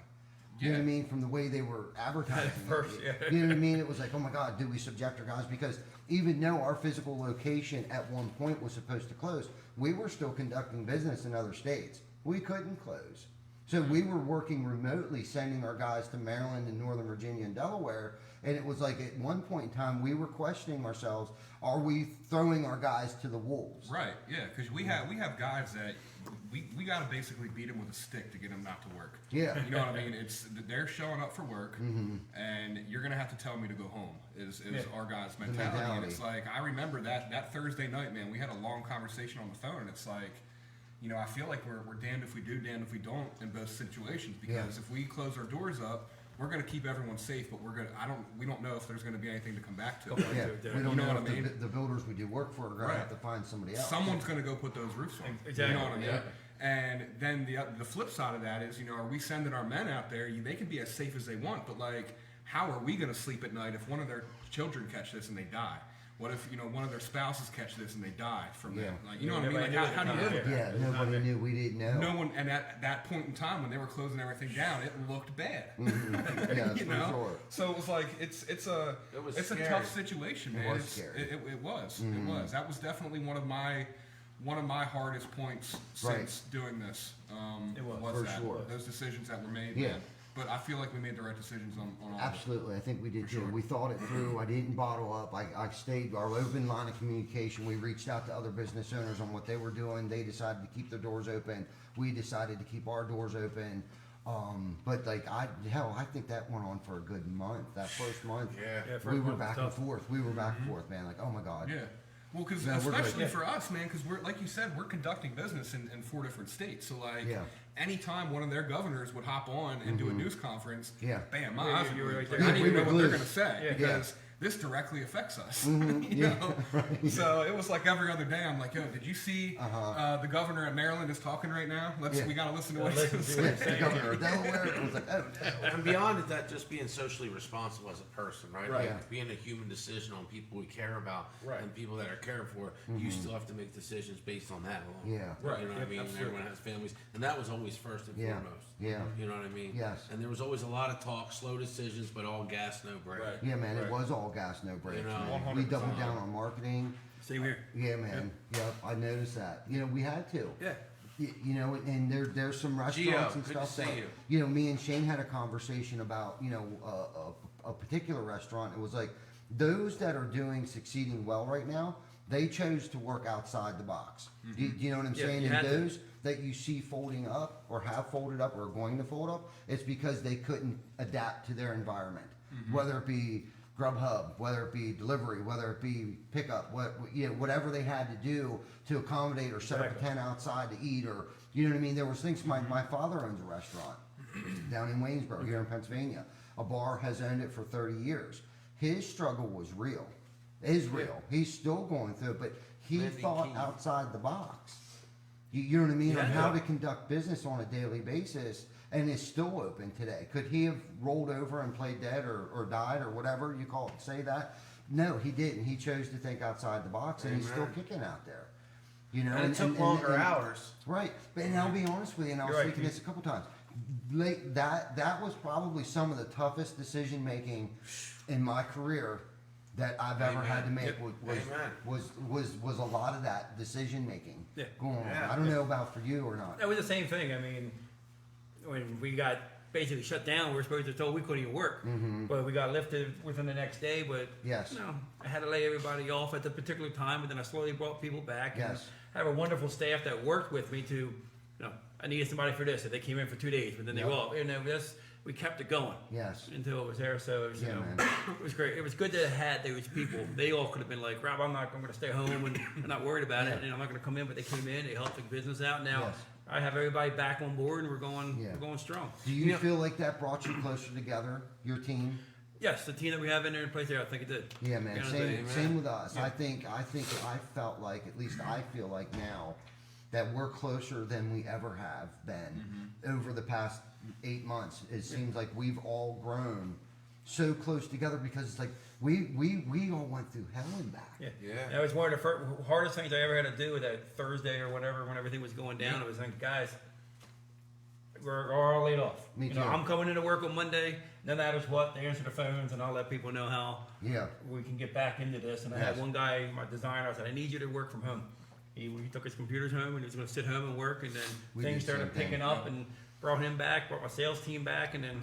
You know what I Yeah. mean? From the way they were advertising. it. First, yeah. You know what I mean? It was like, oh my God, do we subject our guys? Because even though our physical location at one point was supposed to close, we were still conducting business in other states. We couldn't close. So we were working remotely, sending our guys to Maryland and Northern Virginia and Delaware. And it was like at one point in time, we were questioning ourselves, are we throwing our guys to the wolves? Right, yeah, because we have guys that we got to basically beat them with a stick to get them not to work. Yeah. You know what I mean? They're showing up for work, and you're gonna have to tell me to go home. Is our guys' mentality. And it's like I remember that Thursday night, man. We had a long conversation on the phone, and it's like, you know, I feel like we're damned if we do, damned if we don't in both situations. Because if we close our doors up, we're gonna keep everyone safe, but we don't know if there's gonna be anything to come back to. Yeah, we You don't know know what I if mean? the builders we do work for are going to have to find somebody else. Someone's going to go put those roofs on. Exactly. You know what I mean? Yeah. And then the flip side of that is, you know, are we sending our men out there? They can be as safe as they want, but like, how are we going to sleep at night if one of their children catch this and they die? What if, you know, one of their spouses catch this and they die from Yeah. it? Like, you know what I mean? Like, Nobody how do you knew live at with the that? Yeah, nobody knew. We didn't know. No one, and at that point in time when they were closing everything down, it looked bad. Yeah, You for know, sure. so it was like it's a was it's a scary. tough situation, man. was It's- scary. It was. It was. That was definitely one of my hardest points Right. since doing this. It was. For that sure. those decisions that were made. Yeah. Man. But I feel like we made the right decisions on all of it. Absolutely, I think we did too. sure. We thought it through. I didn't bottle up. I stayed our open line of communication. We reached out to other business owners on what they were doing. They decided to keep their doors open. We decided to keep our doors open. But like I think that went on for a good month. That first month, Yeah. Yeah, first we were month was back and tough. forth. We were back and forth, man. Like, oh my god. Yeah. Well, because No, we're good. especially Yeah. for us, man, because we're like you said, we're conducting business in 4 different states. So like, Yeah. anytime one of their governors would hop on and do a news conference, Yeah. bam, my Yeah, eyes you would were like, right I there. didn't We even know were what they're glued. gonna say Yeah. because this directly affects us. Mm-hmm. You know? So it was like every other day. I'm like, yo, did you see the governor at Maryland is talking right now? Yeah. We gotta listen to what Listen he's to saying. what The governor of Delaware. It was like, oh no. And beyond it, that just being socially responsible as a person, right? Right. Like Yeah. being a human decision on people we care about Right. and people that are cared for, you still have to make decisions based on that alone. Yeah. Right. You know what Yep, I mean? absolutely. Everyone has families, and that was always first and Yeah. foremost. Yeah. You know what I mean? Yes. And there was always a lot of talk, slow decisions, but all gas, no brake. Right. Yeah, man. It Right. was all gas, no brakes. You know, man. We 100%. doubled down on marketing. Same here. Yeah, man. Yep, I noticed that. You know, we had to. Yeah. You know, and there's some restaurants Gio, and good stuff to see that you. know. Me and Shane had a conversation about a particular restaurant. It was like those that are succeeding well right now. They chose to work outside the box. Do you know what I'm Yeah, saying? you And had to. those that you see folding up or have folded up or are going to fold up, it's because they couldn't adapt to their environment, whether it be Grubhub, whether it be delivery, whether it be pickup, whatever they had to do to accommodate or set up a Exactly. tent outside to eat, or you know what I mean. There was things. My father owns a restaurant down in Waynesboro here in Pennsylvania. A bar has owned it for 30 years. His struggle was real. Is real. He's still going through it, but he Landing thought key. outside the box. You know what I mean? Yeah, on how yeah. to conduct business on a daily basis, and is still open today. Could he have rolled over and played dead or died or whatever you call it? Say that? No, he didn't. He chose to think outside the box, and he's still Amen. kicking out there. You know, And it took longer hours. Right, and I'll be honest with you, and I was You're right, thinking this a couple times. That was probably some of the toughest decision making in my career that I've ever had to make. Yep. Amen. Was a lot of that decision making Yeah. going on. Yeah. I don't know about for you or not. That was the same thing. I mean, when we got basically shut down, we were supposed to told we couldn't even work. But we got lifted within the next day. But Yes. you know, I had to lay everybody off at the particular time, but then I slowly brought people back. Yes. And I have a wonderful staff that worked with me to, you know, I needed somebody for this. And they came in for 2 days, but then they Yep. were all, you know, we kept it going. Yes. Until it was there, so it was, Yeah, you know, man. it was great. It was good to have those people. They all could have been like, Rob, I'm going to stay home and I'm not worried about it, and I'm not going to come in. But they came in, they helped the business out. Now Yes. I have everybody back on board, and we're going strong. Do you feel like that brought you closer together, your team? Yes, the team that we have in there in place there, I think it did. Yeah, man. Yeah, Same with us. Yeah. I think I felt like, at least I feel like now, that we're closer than we ever have been over the past 8 months. It seems like we've all grown so close together because it's like we all went through hell and back. Yeah, Yeah. That was one of the hardest things I ever had to do with that Thursday or whatever when everything was going down. It was like, guys, we're all laid off. Me You know, too. I'm coming into work on Monday. No matters what, they answer the phones, and I'll let people know how Yeah. we can get back into this. And I had Yes. one guy, my designer, I said, I need you to work from home. He took his computers home and he was going to sit home and work, and then We did things the started same thing. picking up, and brought him back, brought my sales team back, and then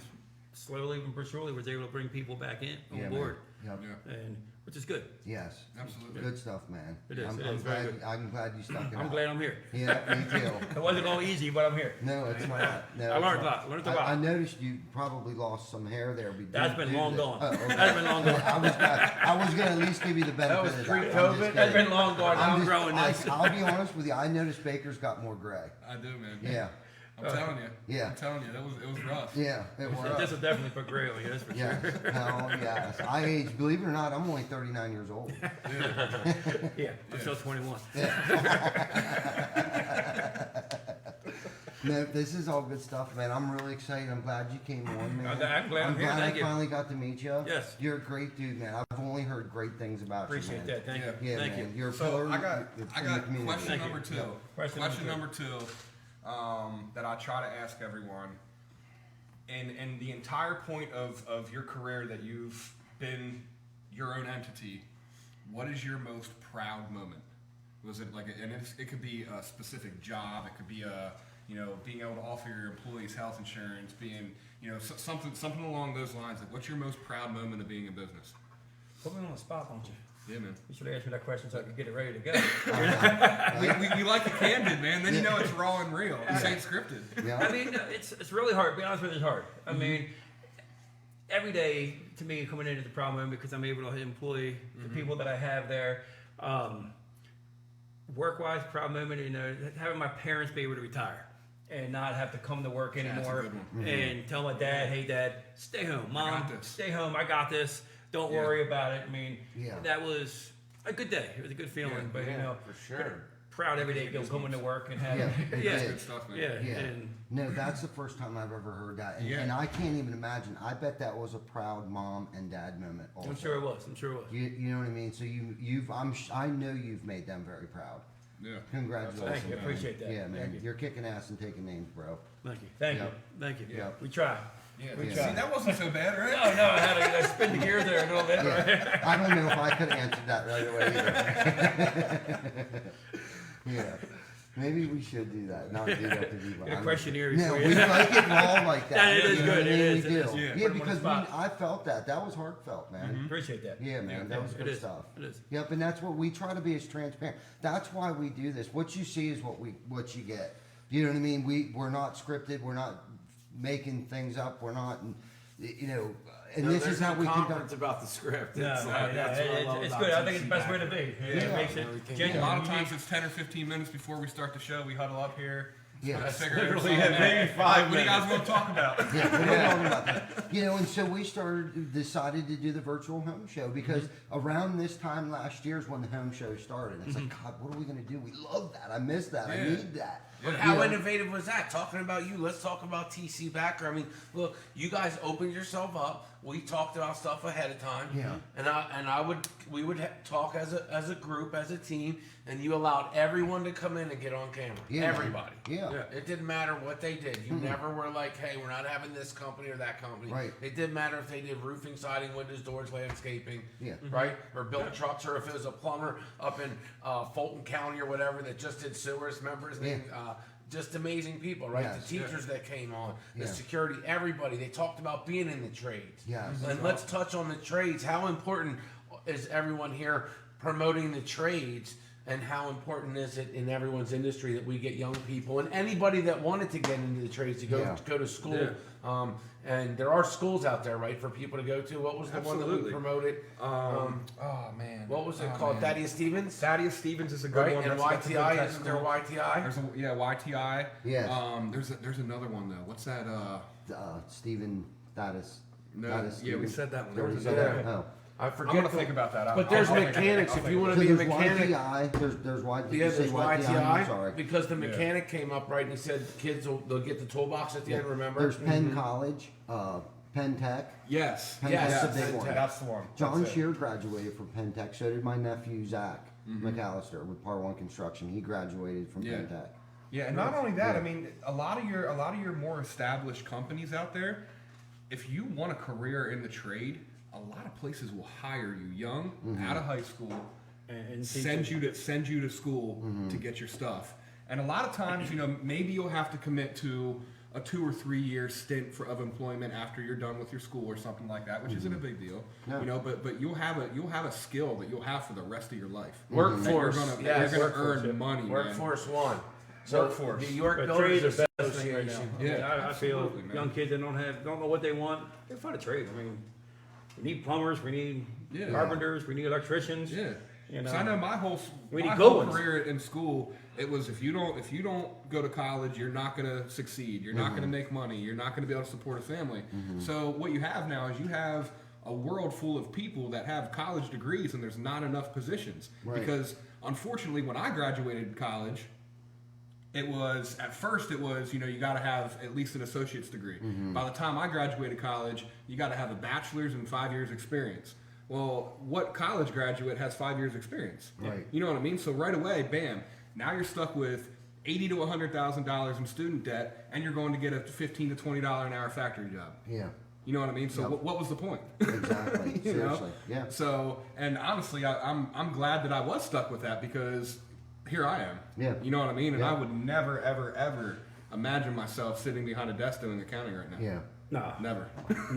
slowly but surely was able to bring people back in on board, Yep. Yeah, and which is good. Yes. absolutely. Good stuff, man. It is. I'm, It I'm is very glad. good. I'm glad you stuck it I'm out. glad I'm here. Yeah, me too. It wasn't all easy, but I'm here. No, it's not. No, I it's learned a not. lot. Learned a lot. I noticed you probably lost some hair there. That's been long to- gone. Oh, okay. That's been long gone. I was gonna at least give you the benefit was of that. pre-COVID? I'm just That's kidding. been long gone. Now I'm just- growing this. I'll be honest with you. I noticed Baker's got more gray. I do, man. Yeah, I'm telling you. Yeah. I'm telling you, it was rough. yeah, it was. This will definitely put gray on you, that's for sure. Yes, no, yes. I age. Believe it or not, I'm only 39 years old. Yeah, I'm still 21. No, this is all good stuff, man. I'm really excited. I'm glad you came on, man. I'm glad I'm here. glad Thank I you. finally got to meet you. Yes. You're a great dude, man. I've only heard great things about Appreciate you, man. that. Thank Yeah. you. Yeah, Thank man. you. You're a So pillar I got in the question community. Thank you. number two. Yeah. Question number two that I try to ask everyone. And the entire point of your career that you've been your own entity, what is your most proud moment? Was it like, it could be a specific job, it could be being able to offer your employees health insurance, being, something along those lines. Like, what's your most proud moment of being in business? Put me on the spot, don't you? Yeah, man. You should have asked me that question so I could get it ready to go. We like it candid, man. Then you know it's raw and real. This ain't scripted. Yeah. I mean, it's really hard. To be honest with you, it's hard. I mean, every day to me coming into the problem because I'm able to employ the people that I have there. Work-wise, proud moment, having my parents be able to retire and not have to come to work that's a anymore good one. and tell my dad, "Hey, Dad, stay home. Mom, got this." stay home. I got this. Don't Yeah. worry about it." I mean, Yeah. that was a good day. It was a good feeling, but for sure. proud every day coming to work and having Yeah, it yeah, did. Good stuff, man. yeah, Yeah. and No, that's the first time I've ever heard that, and, Yeah. and I can't even imagine. I bet that was a proud mom and dad moment. Also. I'm sure it was. I'm sure it was. You know what I mean? So I know you've made them very proud. Yeah. Congratulations. Thank you. man. Appreciate that. Yeah, man. Thank you. You're kicking ass and taking names, bro. Thank you. Thank Yep. you. Thank you. Yep. We try. Yeah. We See, tried. that wasn't so bad, right? No, I had to spin the gears there a little bit. Yeah. I don't know if I could have answered that right away either. Yeah. Maybe we should do that. Not do that to people. Get a questionnaire No, for we you. like it raw like that. Yeah, it is You know good. what I It mean? is. We It do. is. Yeah. Yeah, Put 'em on the because spot. I felt that. That was heartfelt, man. Appreciate that. Yeah, man. That was it good is. stuff. It is. Yep, and that's what we try to be as transparent. That's why we do this. What you see is what you get. You know what I mean? We're not scripted. We're not making things up. We're not, and No, this there's is how no we conference conduct. about the script. No, It's, no, that's what I love it's about good. I think it's TC the best way to Backer. be. It Yeah. makes it Everything. A genuine. lot of times it's 10 or 15 minutes before we start the show. We huddle up here. Yeah. Let's That's figure literally something it, out. maybe 5 What do you guys want to talk about? Yeah, we're talking about that. And so we decided to do the virtual home show because around this time last year is when the home show started. It's like, God, what are we going to do? We love that. I miss that. I Yeah. need that. But You how know? innovative was that? Talking about you, let's talk about TC Backer. I mean, look, you guys opened yourself up. We talked about stuff ahead of time. Yeah. And we would talk as a group, as a team, and you allowed everyone to come in and get on camera. Yeah, man. Everybody. Yeah. It didn't matter what they did. You never were like, hey, we're not having this company or that company. Right. It didn't matter if they did roofing, siding, windows, doors, landscaping. Yeah. Right? Or built trucks, or if it was a plumber up in Fulton County or whatever that just did sewers. Remember his name? Just amazing people, right? Yes. The teachers that came on, the Yeah. security, everybody. They talked about being in the trades. Yes. And let's touch on the trades. How important is everyone here promoting the trades? And how important is it in everyone's industry that we get young people and anybody that wanted to get into the trades to go to school? Yeah. And there are schools out there, right, for people to go to. What was the one that we Absolutely. promoted? Oh man. What was it Oh, called? man. Thaddeus Stevens, Thaddeus Stevens is a good right? one. And That's a good YTI, tech isn't there school. YTI? There's YTI. Yes. There's another one though. What's that? Stephen Thaddeus. No, Thaddeus yeah, we Stevens. said that one. Yeah, There we was said another- that. Oh. I forget. I'm gonna think about that. But there's I'll think of it. mechanics. I'll If think you of want it. to be a there's mechanic, YTI. There's Y. Did yeah, you say there's YTI? I'm sorry. YTI because the mechanic came up right and he said kids they'll get the toolbox at the end. Remember? There's Penn College, Penn Tech. Yes. Penn Yes, Tech's a big Penn one. Tech. That's the one. John That's it. Shear graduated from Penn Tech. So did my nephew Zach McAllister with Par One Construction. He graduated from Yeah. Penn Tech. Yeah, and not only that, Yeah. I mean, a lot of your more established companies out there, if you want a career in the trade, a lot of places will hire you young, out of high school, And send you to school to get your stuff. And a lot of times, maybe you'll have to commit to a 2 or 3 year stint of employment after you're done with your school or something like that, which isn't a big deal. No. You know, but you'll have a skill that you'll have for the rest of your life. Workforce, That yes. you're gonna Workforce, earn money, man. Workforce One. So Workforce. the York But Builders trades are the best thing right now. Association. I mean, Yeah, I feel absolutely, man. young kids that don't know what they want, they find a trade. I mean, we need plumbers, we need Yeah. carpenters, we need electricians. Yeah. You know. So I know my whole We need my good whole ones. career in school, it was if you don't go to college, you're not gonna succeed. You're not gonna make money. You're not gonna be able to support a family. So what you have now is you have a world full of people that have college degrees, and there's not enough positions. Right. Because unfortunately, when I graduated college, it was you got to have at least an associate's degree. By the time I graduated college, you got to have a bachelor's and 5 years experience. Well, what college graduate has 5 years experience? Right. You know what I mean? So right away, bam, now you're stuck with $80,000 to $100,000 in student debt, and you're going to get a $15 to $20 an hour factory job. Yeah, You know what I mean? So Yep. what was the point? exactly. You know? Seriously. Yeah. So, and honestly, I'm glad that I was stuck with that because here I am. Yeah. You know what I mean? And Yeah. I would never, ever, ever imagine myself sitting behind a desk doing accounting right now. Yeah. No. Never.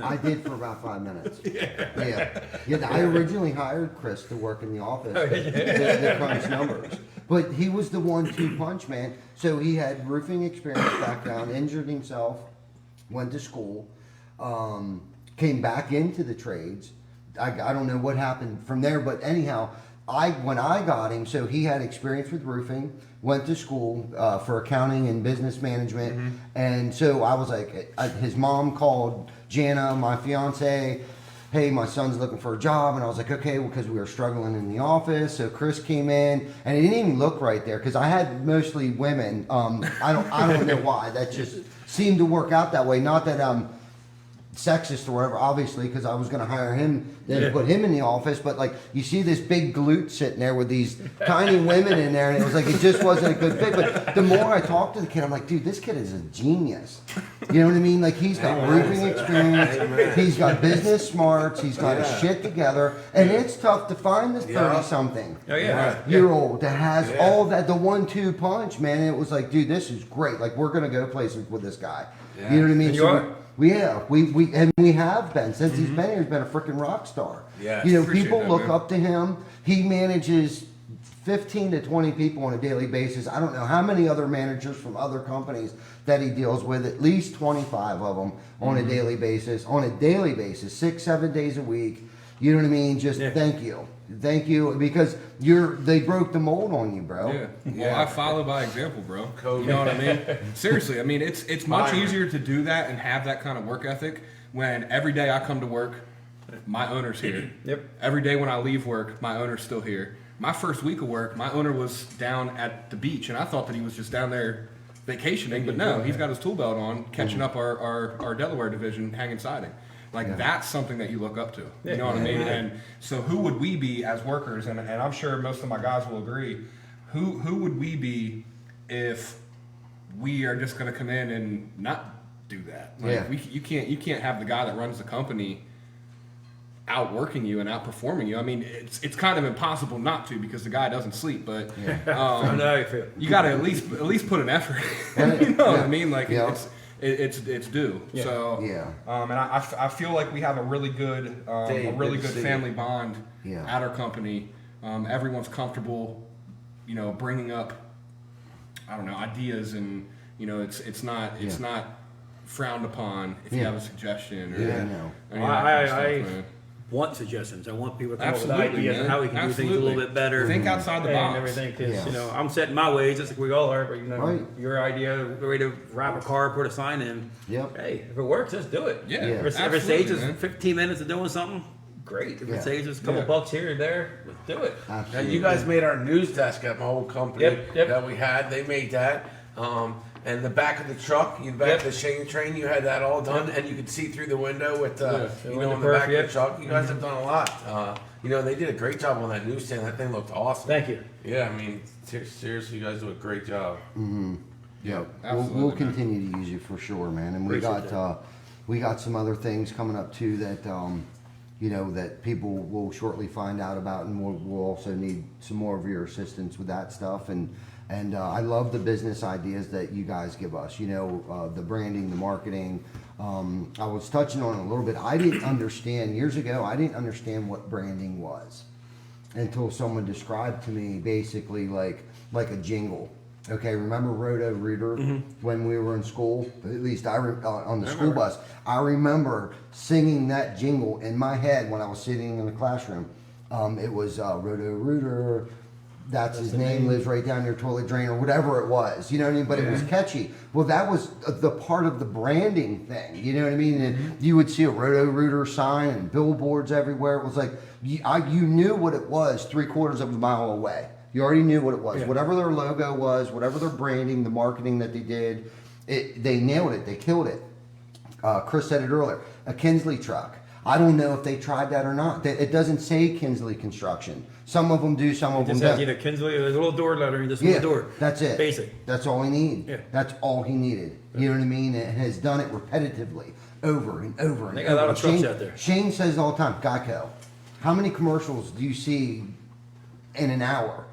I did for about 5 minutes. Yeah. I originally hired Chris to work in the office to crunch numbers. But he was the 1-2 punch, man. So he had roofing experience background, injured himself, went to school, came back into the trades. I don't know what happened from there, but anyhow, when I got him, so he had experience with roofing, went to school for accounting and business management, and so I was like, his mom called Jana, my fiance, hey, my son's looking for a job, and I was like, okay, well, because we were struggling in the office, so Chris came in, and he didn't even look right there, because I had mostly women. I don't know why, that just seemed to work out that way. Not that I'm sexist or whatever, obviously, because I was going to hire him, then put him in the office, but like, you see this big glute sitting there with these tiny women in there, and it was like, it just wasn't a good fit. But the more I talked to the kid, I'm like, dude, this kid is a genius. You know what I mean? Like, he's got roofing experience, he's got business smarts, he's got his shit together, and it's tough to find this 30-something Oh, yeah. year old that has all that, the 1-2 punch, man. And it was like, dude, this is great. Like, we're gonna go places with this guy. You know what I mean? And you are. We have been since he's been here. He's been a freaking rock star. Yes. You know, Appreciate people that, look man. up to him. He manages 15 to 20 people on a daily basis. I don't know how many other managers from other companies that he deals with. At least 25 of them on a daily basis. On a daily basis, 6-7 days a week. You know what I mean? Just thank you, because they broke the mold on you, bro. Yeah. Well, I follow by example, bro. You know what I mean? Seriously, I mean, it's much easier to do that and have that kind of work ethic when every day I come to work, my owner's here. Yep. Every day when I leave work, my owner's still here. My first week of work, my owner was down at the beach, and I thought that he was just down there vacationing, but no, he's got his tool belt on, catching up our Delaware division, hanging siding. Like, that's something that you look up to. You know what I mean? And so who would we be as workers? And I'm sure most of my guys will agree. Who would we be if we are just going to come in and not do that? Like, you can't have the guy that runs the company outworking you and outperforming you. I mean, it's kind of impossible not to, because the guy doesn't sleep. But I know how you feel. you got to at least put an effort. You know what I mean? Like, it's due. Yeah. So and I feel like we have a really good family bond at our company. Everyone's comfortable, you know, bringing up, I don't know, ideas, and you know, it's not frowned upon if you have a suggestion or any of that kind of stuff, man. Want suggestions. I want people to come up with Absolutely, ideas on man. how we can do things a Absolutely. little bit better. Think outside the and box. everything. Because Yeah. you know, I'm setting my ways, just like we all are. But you know, Right. your idea, the way to wrap a car, put a sign in. Yep. Hey, if it works, let's do it. Yeah, If it absolutely, saves us man. 15 minutes of doing something, great. If Yeah. it saves us a couple Yeah. bucks here or there, let's do it. Now, Absolutely. you guys made our news desk at my old company Yep. that we had. They made that. And the back of the truck, the back of the Shane train, you had that all done, and you could see through the window with, the you window know, in the back perf, of the truck. You guys have done a lot. You know, they did a great job on that newsstand. That thing looked awesome. Thank you. Yeah, I mean, seriously, you guys do a great job. Yeah, Absolutely, we'll man. continue to use you for sure, man. And Appreciate we got some other things coming up too that you know, that people will shortly find out about, and we'll also need some more of your assistance with that stuff. And And I love the business ideas that you guys give us. You know, the branding, the marketing. I was touching on it a little bit. I didn't understand years ago. I didn't understand what branding was until someone described to me basically like a jingle. Okay, remember Roto Rooter when we were in school? At least on the school bus. I remember singing that jingle in my head when I was sitting in the classroom. It was Roto Rooter. That's his name, lives right down your toilet drain, or whatever it was. You know what I mean? But it was catchy. Well, that was the part of the branding thing. You know what I mean? And you would see a Roto Rooter sign and billboards everywhere. It was like you knew what it was 3/4 of a mile away. You already knew what it was. Yeah. Whatever their logo was, whatever their branding, the marketing that they did, they nailed it. They killed it. Chris said it earlier. A Kinsley truck. I don't know if they tried that or not. It doesn't say Kinsley Construction. Some of them do, some of them Just has don't. either Kinsley or there's a little door lettering, just Yeah, one door. that's it. Basic. That's all he needed. Yeah. That's all he needed. You know what I mean? And has done it repetitively, over and over and They got a lot over. of trucks Shane, out there. Shane says all the time, Geico. How many commercials do you see in an hour?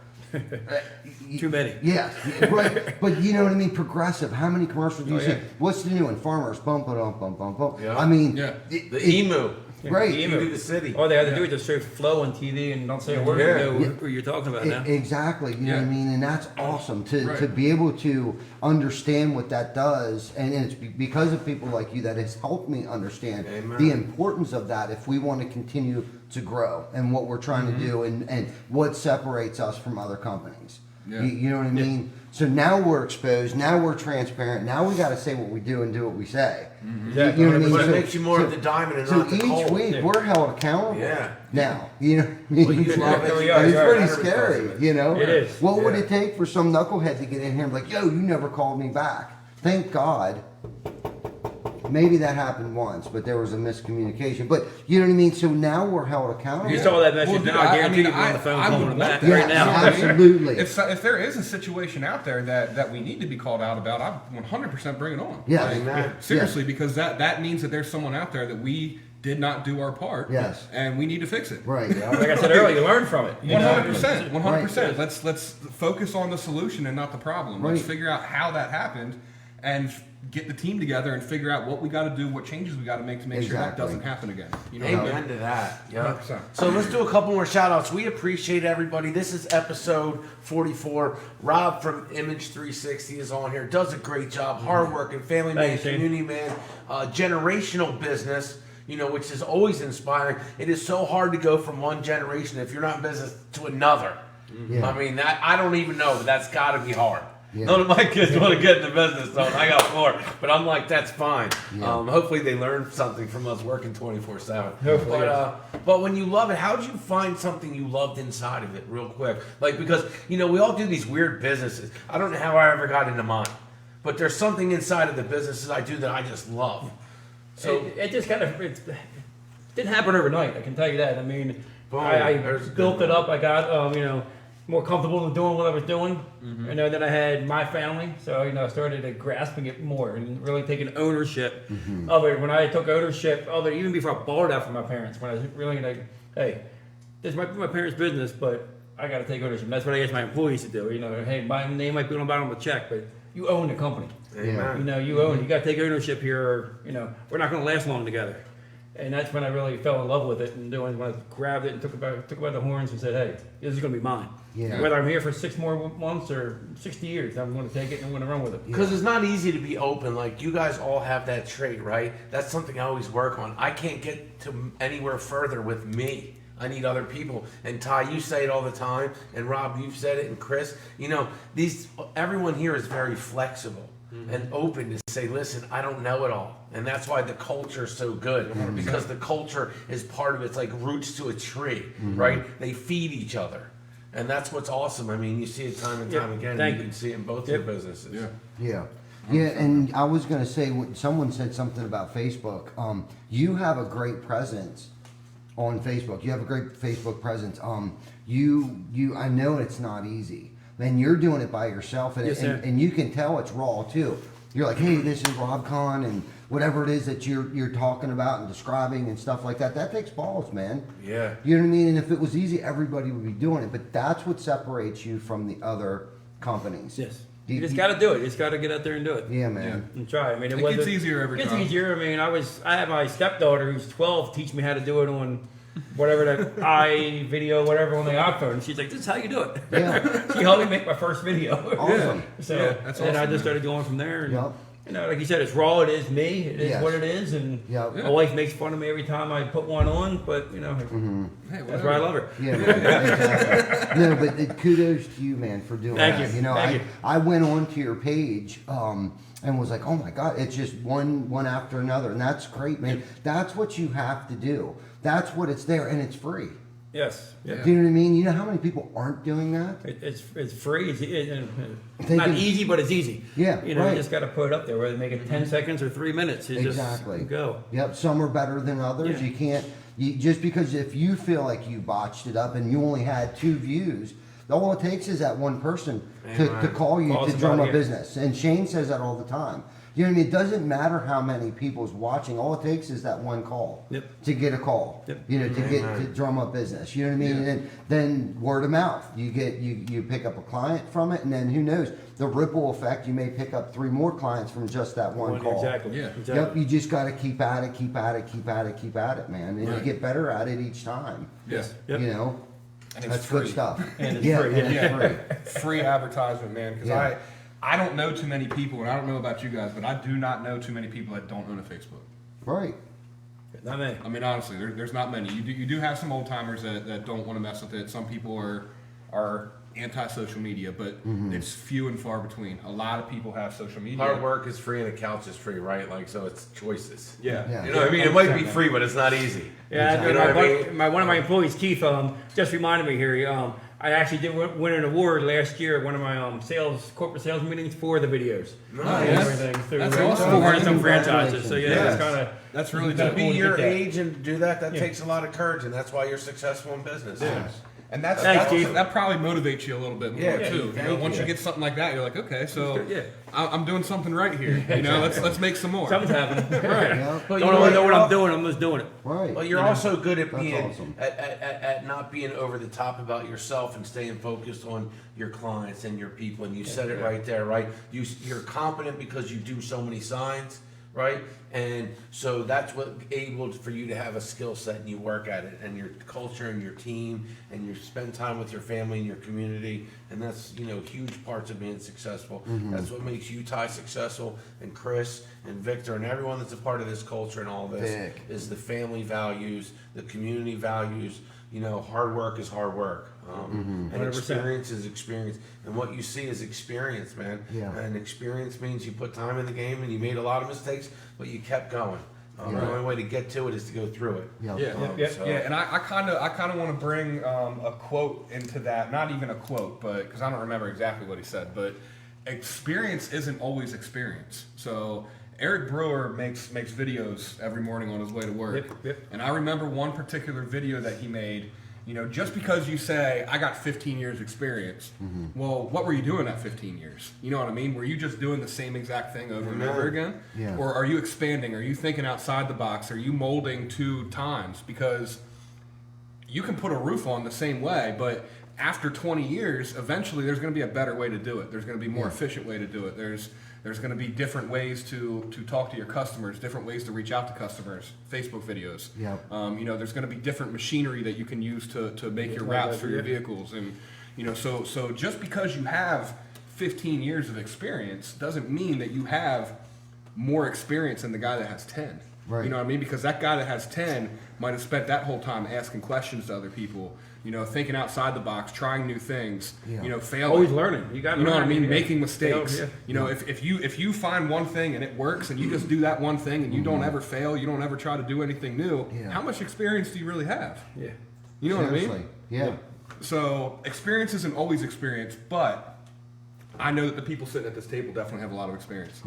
Too many. Yeah, right. But you know what I mean? Progressive. How many commercials do you Oh, see? yeah. What's the new one? Farmers. Bum, ba-dum, bum, bum, bum. Yeah. I mean, Yeah. The emu. right. The Emu to the city. All they had to do is just show flow on TV and don't say a word. Yeah. You know who you're talking about now. Exactly, you know what I Yeah. mean, and that's awesome to Right. be able to understand what that does, and it's because of people like you that has helped me understand Amen. the importance of that if we want to continue to grow and what we're trying to do and what separates us from other companies. Yeah. You know what I mean? So now we're exposed, now we're transparent, now we got to say what we do and do what we say. Exactly. You know what I mean? But it So- makes you more so- of the diamond and So not the each coal. week Yeah. we're held accountable. Yeah. Now, you know, what I mean? Well, you love it. Yeah, we And are. it's pretty You're scary, because of it. you know. It is. What would Yeah. it take for some knucklehead to get in here and be like, "Yo, you never called me back"? Thank God. Maybe that happened once, but there was a miscommunication. But you know what I mean. So now we're held accountable. You saw that message Well, dude, now. I guarantee mean, you're on the phone I calling would them want back that. right now. Yes, absolutely. If there is a situation out there that we need to be called out about, I'm 100% bring it on. Yes. Like, Amen. seriously, because that means that there's someone out there that we did not do our part. Yes. And we need to fix it. Right. Like I said earlier, you learn from it. 100%. 100%. Right. Let's focus on the solution and not the problem. Let's Right. figure out how that happened and get the team together and figure out what we got to do, what changes we got to make sure that Exactly. doesn't happen again. You know what I mean? Amen to that. Yeah. 100%. So let's do a couple more shout outs. We appreciate everybody. This is episode 44. Rob from Image 360 is on here. Does a great job. Hardworking, family man, Thanks, Shane. community man, generational business, you know, which is always inspiring. It is so hard to go from one generation, if you're not in business, to another. Yeah. I mean, that I don't even know, but that's got to be hard. Yeah. None of my kids want to get into business, so I got 4. But I'm like, that's fine. Hopefully they learn something from us working 24/7. Hopefully, But when you love it, how did you find something you loved inside of it, real quick? Like, because you know we all do these weird businesses. I don't know how I ever got into mine, but there's something inside of the businesses I do that I just love. So it just kind of it didn't happen overnight. I can tell you that. I mean, Boom. I There's a good built it one. up. I got more comfortable in doing what I was doing. Mm-hmm. You know, then I had my family, so I started grasping it more and really taking ownership Mm-hmm. of it. When I took ownership of it, even before I bought it out from my parents, when I was really like, hey, this might be my parents' business, but I got to take ownership. And that's what I asked my employees to do. You know, hey, my name might be on the bottom of the check, but you own the company. Amen. You know, you own it. You got to take ownership here. Or, we're not going to last long together. And that's when I really fell in love with it and when I grabbed it and took it by the horns and said, hey, this is going to be mine. Yeah. Whether I'm here for 6 more months or 60 years, I'm going to take it and I'm going to run with it. Because it's not easy to be open. Like, you guys all have that trait, right? That's something I always work on. I can't get to anywhere further with me. I need other people. And Ty, you say it all the time. And Rob, you've said it. And Chris, everyone here is very flexible and open to say, listen, I don't know it all. And that's why the culture is so good. Because the culture is part of it. It's like roots to a tree, right? They feed each other. And that's what's awesome. I mean, you see it time and time again. Thank You you. can see it in both your businesses. Yeah. Yeah, and I was gonna say, someone said something about Facebook. You have a great presence on Facebook. You have a great Facebook presence. I know it's not easy, and you're doing it by yourself, and Yes, sir. and you can tell it's raw too. You're like, hey, this is Rob Kahn, and whatever it is that you're talking about and describing and stuff like that. That takes balls, man. Yeah. You know what I mean? And if it was easy, everybody would be doing it. But that's what separates you from the other companies. Yes. Do You just got to do it. You just got to get out there and do it. Yeah, man. And try. I mean, It gets easier every It time. gets easier. I mean, I had my stepdaughter who's 12 teach me how to do it on whatever that iVideo, whatever on the iPhone. And she's like, "This is how you do it." Yeah. She helped me make my first video. Awesome. So Yeah, that's and I awesome, just started going from there. And, Yep. you know, like you said, it's raw. It is me. It is Yes. what it is. And Yep. my wife makes fun of me every time I put one on. But you know, Hey, that's why I love her. Yeah, man, exactly. No, but kudos to you, man, for doing Thank that. you. You know, Thank you. I went on to your page and was like, oh my God, it's just one after another. And that's great, man. That's what you have to do. That's what it's there, and it's free. Yes. Yeah. Do you know what I mean? You know how many people aren't doing that? It's free. It's They not can- easy, but it's easy. Yeah, You know, right. you just got to put it up there. Whether make it 10 seconds or 3 minutes, you Exactly. just go. Yep, some are better than others. Yeah. You can't, just because if you feel like you botched it up and you only had 2 views, all it takes is that one person to call you Call to drum somebody, a yeah. business. And Shane says that all the time. You know what I mean? It doesn't matter how many people's watching. All it takes is that one call Yep. to get a call. Yep. You know, to drum up business. You know what I mean? Yeah. And then word of mouth. You pick up a client from it, and then who knows? The ripple effect. You may pick up 3 more clients from just that one call. Exactly. Yeah. Exactly. Yep, you just got to keep at it, keep at it, keep at it, keep at it, man, and you Right. get better at it each time. Yes. Yep. You know, And it's that's free. good stuff. And it's yeah, free, and yeah. it's free. Free advertisement, man. Because Yeah. I don't know too many people, and I don't know about you guys, but I do not know too many people that don't own a Facebook. Right. Not me. I mean, honestly, there's not many. You do have some old timers that don't want to mess with it. Some people are anti-social media, but it's few and far between. A lot of people have social media. Hard work is free and the couch is free, right? Like, so it's choices. Yeah. Yeah. You know what I mean? It might be free, but it's not easy. Yeah, You know what I mean? one of my employees, Keith, just reminded me here. I actually did win an award last year at one of my corporate sales meetings for the videos. Nice. And everything through That's 400 awesome. some franchises. So yeah, Congratulations. it's kind of That's really To To dope. be cool to your get that. age and do that, that Yeah. takes a lot of courage, and that's why you're successful in business. And that's Thanks, awesome. Keith. That probably motivates you a little bit more Yeah, too. You know, thank once you. you get something like that, you're like, okay, so Yeah. I'm doing something right here. You know, let's make some more. something's happening. Right. Yeah. But Don't really know what I'm doing. I'm just doing it. Right. Well, you're also good at That's being awesome. at not being over the top about yourself and staying focused on your clients and your people. And you said it right there, right? You're competent because you do so many signs, right? And so that's what able for you to have a skill set and you work at it and your culture and your team and you spend time with your family and your community. And that's, huge parts of being successful. That's what makes you, Ty, successful, and Chris and Victor and everyone that's a part of this culture and all this Vic. is the family values, the community values. Hard work is hard work. And 100%. experience is experience. And what you see is experience, man. Yeah. And experience means you put time in the game and you made a lot of mistakes, but you kept going. The only way to get to it is to go through it. Yep. Yeah, So- yeah, and I kind of want to bring a quote into that. Not even a quote, but because I don't remember exactly what he said. But experience isn't always experience. So Eric Brewer makes videos every morning on his way to work. Yep. And I remember one particular video that he made. Just because you say I got 15 years experience, well, what were you doing at 15 years? You know what I mean? Were you just doing the same exact thing over and over again? Yeah. Or are you expanding? Are you thinking outside the box? Are you molding to times? Because you can put a roof on the same way, but after 20 years, eventually there's going to be a better way to do it. There's going to be a more efficient way to do it. There's going to be different ways to talk to your customers, different ways to reach out to customers, Facebook videos. Yep. There's going to be different machinery that you can use to make your routes for your vehicles. And, so just because you have 15 years of experience doesn't mean that you have more experience than the guy that has 10. Right. You know what I mean? Because that guy that has 10 might have spent that whole time asking questions to other people, thinking outside the box, trying new things, Yeah. failing. Always learning. You got. You know what I mean? Making mistakes. Yeah. If you find one thing and it works, and you just do that one thing, and you don't ever fail, you don't ever try to do anything new. Yeah. How much experience do you really have? Yeah. You know what I Seriously. mean? Yeah. So experience isn't always experience, but I know that the people sitting at this table definitely have a lot of experience.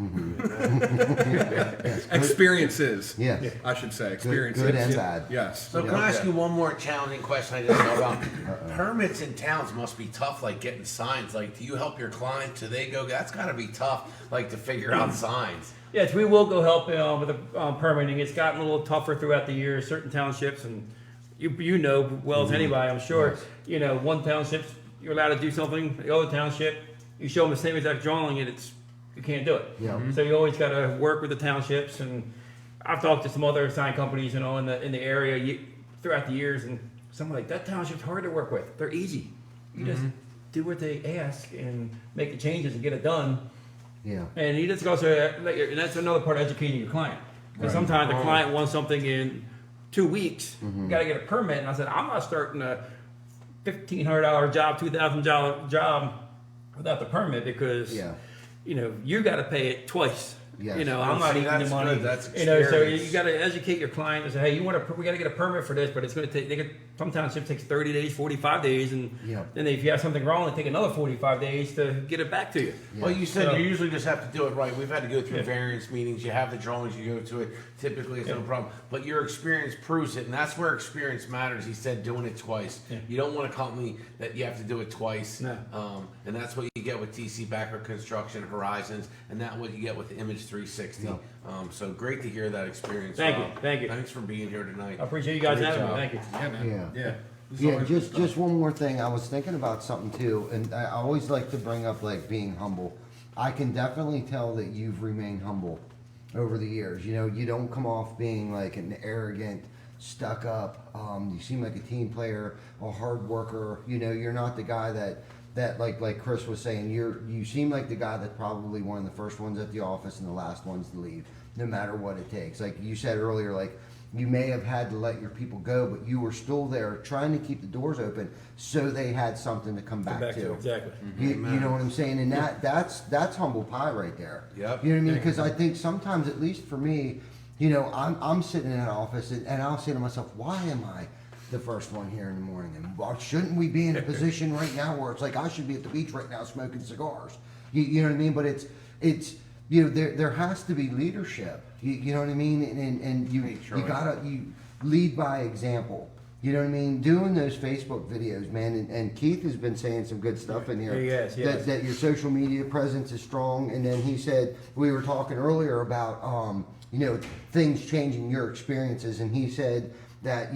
Experiences. Yes. I should say experiences. good and bad. Yes. So can I ask you one more challenging question I didn't know about? Permits in towns must be tough, like getting signs. Like, do you help your clients? Do they go? That's got to be tough, like to figure out signs. Yes, we will go help with the permitting. It's gotten a little tougher throughout the years. Certain townships, and you know well as anybody, I'm sure. One township you're allowed to do something. The other township, you show them the same exact drawing, and you can't do it. Yeah. So you always got to work with the townships, and I've talked to some other sign companies, in the area throughout the years, and some like that township's hard to work with. They're easy. You just do what they ask and make the changes and get it done. Yeah. And he just goes to, and that's another part of educating your client. Because sometimes the client wants something in 2 weeks, you got to get a permit. And I said, I'm not starting a $1,500 job, $2,000 job without the permit because, Yeah. you got to pay it twice. Yes. I'm not See, eating the that's money. good. That's so you experience. got to educate your client and say, hey, we got to get a permit for this, but it's going to take. Sometimes it takes 30 days, 45 days, and Yeah. then if you have something wrong, it take another 45 days to get it back to you. Well, you said So- you usually just have to do it right. We've had to go through Yeah. variance meetings. You have the drawings, you go to it. Typically, it's no problem. But your experience proves it, and that's where experience matters. He said doing it twice. Yeah. You don't want a company that you have to do it twice. No. And that's what you get with TC Backer Construction Horizons, and that's what you get with Image 360. Yeah. So great to hear that experience. Thank you. Rob. Thank you. Thanks for being here tonight. I appreciate you guys Great having me. job. Thank you. Yeah, man. Yeah. Yeah. This is Yeah, always good just stuff. one more thing. I was thinking about something too, and I always like to bring up like being humble. I can definitely tell that you've remained humble over the years. You don't come off being like an arrogant, stuck up. You seem like a team player, a hard worker. You're not the guy that like Chris was saying. You seem like the guy that's probably one of the first ones at the office and the last ones to leave, no matter what it takes. Like you said earlier, like. You may have had to let your people go, but you were still there trying to keep the doors open so they had something to come back, to. Exactly. You know what I'm saying? And that's humble pie right there. Yep. You know what I mean? Because I think sometimes, at least for me, I'm sitting in an office and I'll say to myself, why am I the first one here in the morning? And shouldn't we be in a position right now where it's like I should be at the beach right now smoking cigars? You know what I mean? But it's there has to be leadership. You know what I mean? And you lead by example. You know what I mean? Doing those Facebook videos, man, and Keith has been saying some good stuff in here. Yes, yes. That your social media presence is strong. And then he said, we were talking earlier about, things changing your experiences. And he said that,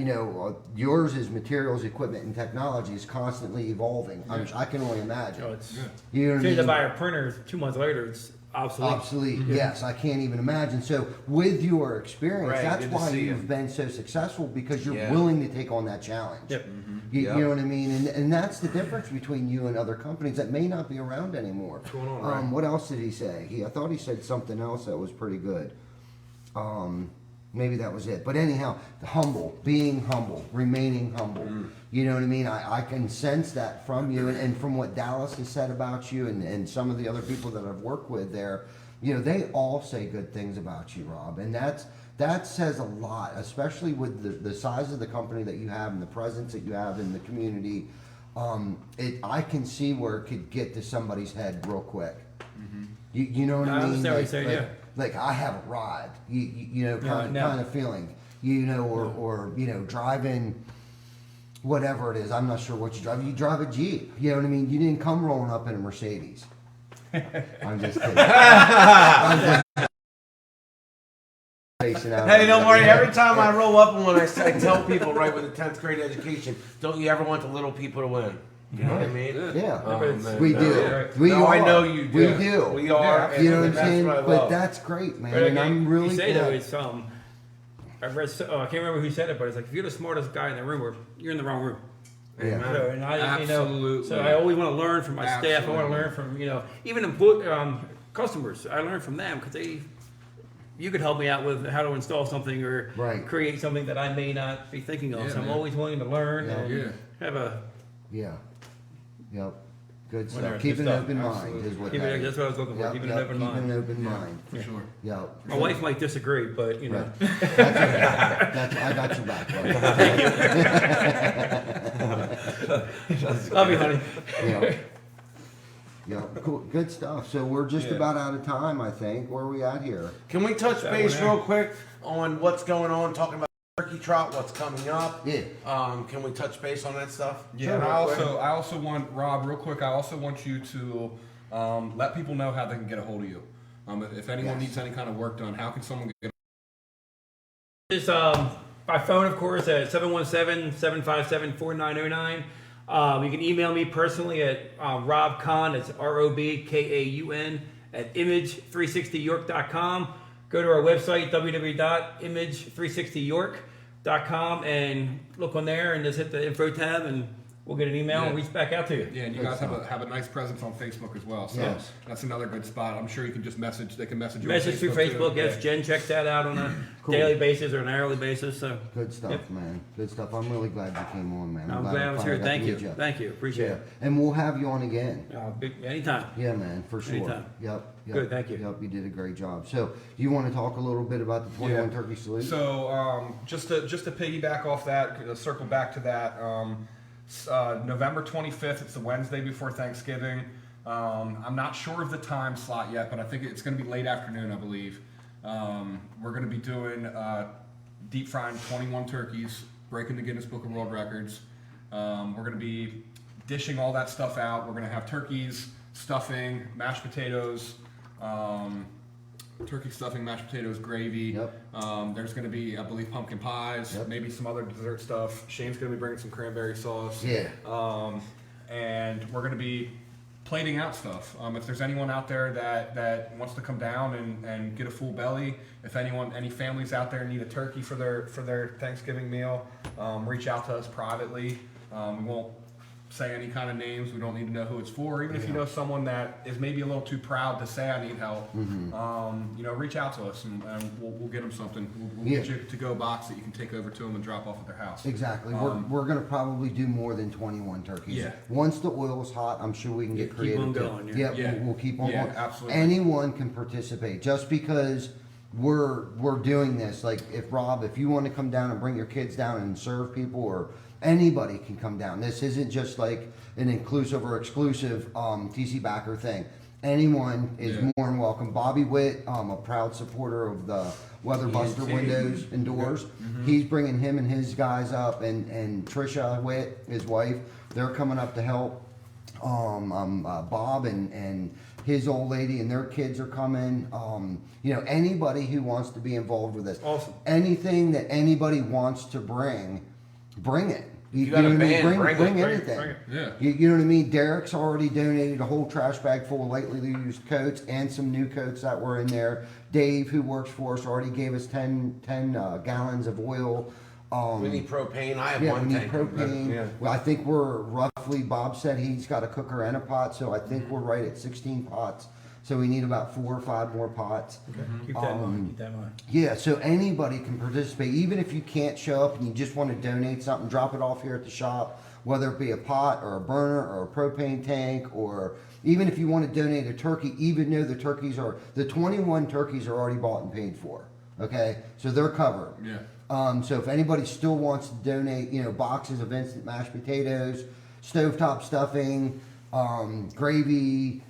yours is materials, equipment, and technology is constantly evolving. I can only imagine. It's You know what I change to mean? buy a printer 2 months later. It's obsolete. Obsolete, yes, I can't even imagine. So, with your experience, Right, that's good to why see you've you. been so successful because you're Yeah. willing to take on that challenge. Yep. You Yep. know what I mean? And that's the difference between you and other companies that may not be around anymore. What's going on, Ray? What else did he say? I thought he said something else that was pretty good. Maybe that was it. But anyhow, being humble, remaining humble. You know what I mean? I can sense that from you and from what Dallas has said about you and some of the other people that I've worked with there. They all say good things about you, Rob. And that says a lot, especially with the size of the company that you have and the presence that you have in the community. I can see where it could get to somebody's head real quick. You know what I I mean? understand what you're saying, yeah. Like I have arrived, kind no. of feeling, or driving whatever it is. I'm not sure what you drive. You drive a Jeep. You know what I mean? You didn't come rolling up in a Mercedes. I'm just kidding. I'm just spacing out. Hey, don't worry. Every time I roll up on one, I tell people right with a 10th grade education, don't you ever want the little people to win? You know what I mean? Yeah, Oh, man. we do. Yeah. We No, are. I know you do. We do. We are. You know what I'm and that's saying? what I But love. that's great, man. But And again, I'm really you say though, glad. it's I read. I can't remember who said it, but it's like if you're the smartest guy in the room, or you're in the wrong room. Yeah. So, and I, Absolutely. so I always want to learn from my staff. I want Absolutely. to learn from even customers. I learn from them because you could help me out with how to install something or Right. create something that I may not be thinking of. Yeah, so I'm man. always willing to learn Yeah. and Yeah. have a Yeah. Yep. Good stuff. Whatever, Keep good an stuff. open mind Absolutely. is what keep that it. is. That's what I was looking for. Yep, Keeping yep, an open keep mind. an open mind. For sure. Yep. My wife might disagree, but Right. I got your back, buddy. Love you, honey. Yeah. Yeah, cool. Good stuff. So we're just Yeah. about out of time, I think. Where are we at here? Can we touch That base one, real quick on what's going on? Talking about turkey trot, what's coming up. Yeah. Can we touch base on that stuff? Yeah, Sure, and real I also want Rob, real quick. I also want you to let people know how they can get a hold of you. If anyone Yes. needs any kind of work done, how can someone get? Just by phone, of course, at 717-757-4909. You can email me personally at Rob Kahn, it's ROBKAUN, at image360york.com. Go to our website, www.image360york.com, and look on there and just hit the info tab, and we'll get an email and reach back out to you. Yeah, and you guys have a nice presence on Facebook as well. So Yes. that's another good spot. I'm sure you can just message. They can message you. Message on through Facebook, too. yes. Yeah. Jen checks that out on a Cool. daily basis or an hourly basis. So Good stuff, Yep. man. Good stuff. I'm really glad you came on, man. I'm glad I was finally here. got to Thank you. meet Thank you. Appreciate Yeah, it. and we'll have you on again. Anytime. Yeah, man, for sure. Anytime. Yep. Good, thank you. Yep, you did a great job. So, you want to talk a little bit about the 21 Yeah. Turkey Salute? So just to piggyback off that, circle back to that. November 25th. It's the Wednesday before Thanksgiving. I'm not sure of the time slot yet, but I think it's going to be late afternoon, I believe. We're going to be doing deep frying 21 turkeys, breaking the Guinness Book of World Records. We're going to be dishing all that stuff out. We're going to have turkeys, stuffing, mashed potatoes, turkey stuffing, mashed potatoes, gravy. Yep. There's going to be, I believe, pumpkin pies, Yep. maybe some other dessert stuff. Shane's going to be bringing some cranberry sauce. Yeah. And we're going to be plating out stuff. If there's anyone out there that wants to come down and get a full belly, if any families out there need a turkey for their Thanksgiving meal, reach out to us privately. We won't say any kind of names. We don't need to know who it's for. Even if you know someone that is maybe a little too proud to say I need help, reach out to us and we'll get them something. We'll get you a to-go box that you can take over to them and drop off at their house. Exactly. We're going to probably do more than 21 turkeys. Yeah. Once the oil's hot, I'm sure we can get Keep creative. on too. going, yeah. Yeah, Yeah. we'll keep on Yeah, going. absolutely. Anyone can participate. Just because we're doing this, like if you want to come down and bring your kids down and serve people, or anybody can come down. This isn't just like an inclusive or exclusive TC Backer thing. Anyone is Yeah. more than welcome. Bobby Witt, a proud supporter of the Weatherbuster ENT. windows and doors. He's bringing him and his guys up, and Trisha Witt, his wife, they're coming up to help. Bob and his old lady and their kids are coming. Anybody who wants to be involved with this. Awesome. Anything that anybody wants to bring it. You got a know what I mean? band, Bring bring it. anything. Bring it. Yeah. You know what I mean? Derek's already donated a whole trash bag full of lightly used coats and some new coats that were in there. Dave, who works for us, already gave us 10 gallons of oil. We need propane. I have Yeah, one we need tank. propane. Yeah. Well, I think we're roughly, Bob said he's got a cooker and a pot, so I think we're right at 16 pots. So we need about 4 or 5 more pots. Keep that in mind. Keep that in mind. Yeah, so anybody can participate. Even if you can't show up and you just want to donate something, drop it off here at the shop, whether it be a pot or a burner or a propane tank, or even if you want to donate a turkey, even though the 21 turkeys are already bought and paid for. Okay, so they're covered. Yeah. So if anybody still wants to donate, boxes of instant mashed potatoes, stovetop stuffing, gravy,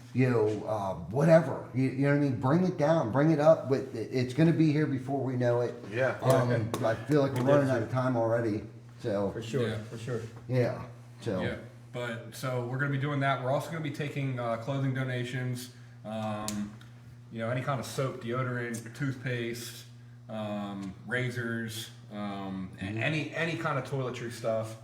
whatever, you know what I mean? Bring it down, bring it up, but it's going to be here before we know it. Yeah. I feel like we're running out of time already. So For sure. Yeah. For sure. yeah, so Yeah, but so we're going to be doing that. We're also going to be taking clothing donations, any kind of soap, deodorant, toothpaste, razors, And any kind of toiletry stuff.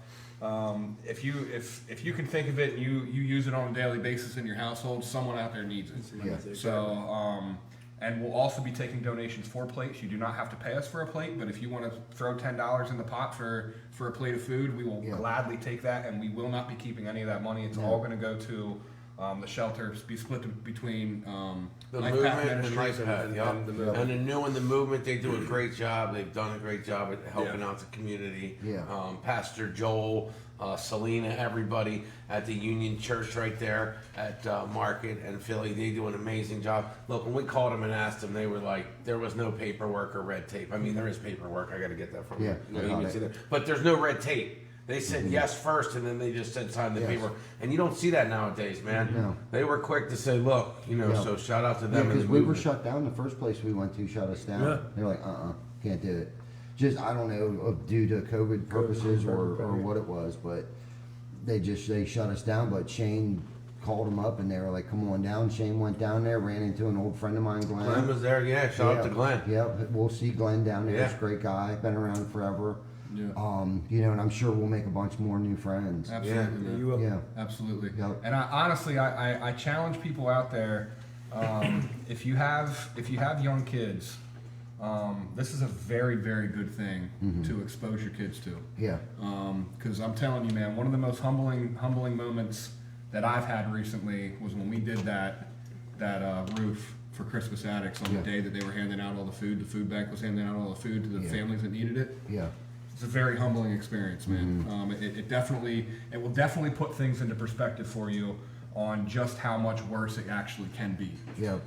If you can think of it and you use it on a daily basis in your household, someone out there needs it. Yeah. So, and we'll also be taking donations for plates. You do not have to pay us for a plate, but if you want to throw $10 in the pot for a plate of food, we will Yeah. gladly take that, and we will not be keeping any of that money. It's Yeah. all going to go to the shelter, be split between The Life movement Path and Ministries Life Path, and yup. the movement. And the new and the movement, they do a great job. They've done a great job at helping Yeah. out the community. Yeah. Pastor Joel, Selena, everybody at the Union Church right there at Market and Philly, they do an amazing job. Look, when we called them and asked them, they were like, there was no paperwork or red tape. I mean, there is paperwork. I got to get that from Yeah, you. I got You see it. that. But there's no red tape. They said yes first, and then they just said sign the Yes. paper. And you don't see that nowadays, man. No. They were quick to say, look, Yeah. so shout out to Yeah, them. and because the we were movement. shut down. The first place we went to shut us down. Yeah. They're like, can't do it. Just, I don't know, due to COVID purposes or what it was, but they shut us down. But Shane called them up and they were like, come on down. Shane went down there, ran into an old friend of mine, Glenn. Glenn was there, yeah. Shout out to Glenn. Yep, we'll see Glenn down there. He's Yeah. a great guy, been around forever. Yeah. You know, and I'm sure we'll make a bunch more new friends. Absolutely. Yeah, man. You will. Yeah. Absolutely. Yep. And I honestly, I challenge people out there, if you have young kids, this is a very, very good thing to expose your kids to. Yeah. Because I'm telling you, man, one of the most humbling moments that I've had recently was when we did that roof for Christmas Addicts on Yeah. the day that they were handing out all the food. The food bank was handing out all the food to the Yeah. families that needed it. Yeah. It's a very humbling experience, man. It will definitely put things into perspective for you on just how much worse it actually can be. Yep.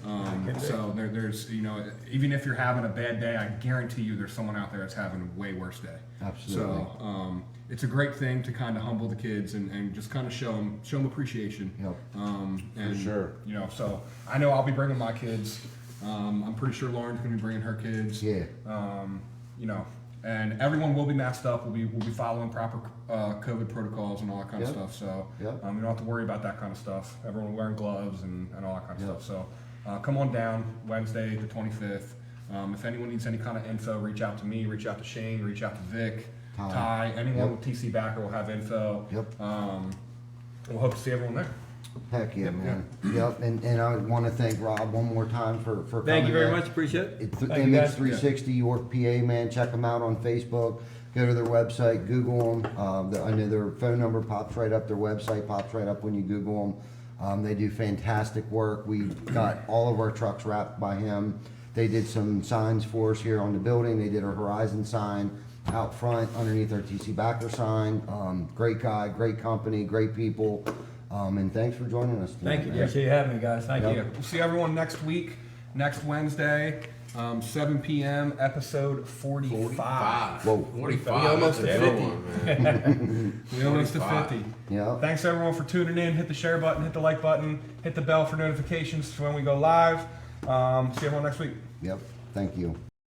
So there's, you know, even if you're having a bad day, I guarantee you there's someone out there that's having a way worse day. Absolutely. So it's a great thing to kind of humble the kids and just kind of show them appreciation. Yep. And, sure. You know, so I know I'll be bringing my kids. I'm pretty sure Lauren's gonna be bringing her kids. Yeah. You know, and everyone will be masked up. We'll be following proper COVID protocols and all that kind of Yep. stuff. So Yep. we don't have to worry about that kind of stuff. Everyone wearing gloves and all that kind of Yep. stuff. So come on down Wednesday the 25th. If anyone needs any kind of info, reach out to me, reach out to Shane, reach out to Vic, Ty. Anyone Yep. with TC Backer will have info. Yep. We'll hope to see everyone there. Heck yeah, Yep, man. Yep. And I want to thank Rob one more time for Thank you coming very in. much. Appreciate it. It's Thank you, guys. MX360 York, PA, man. Check them out on Facebook. Go to their website, Google them. I know their phone number pops right up. Their website pops right up when you Google them. They do fantastic work. We got all of our trucks wrapped by him. They did some signs for us here on the building. They did our Horizon sign out front underneath our TC Backer sign. Great guy, great company, great people. And thanks for joining us tonight. Thank you. man. Appreciate you having me, guys. Thank Yep. you. We'll see everyone next week, next Wednesday, 7 p.m. episode 45. Whoa. 45. We almost That's a did good it. one, man. We almost to 45. 50. Yeah. Thanks everyone for tuning in. Hit the share button, hit the like button, hit the bell for notifications for when we go live. See everyone next week. Yep. Thank you.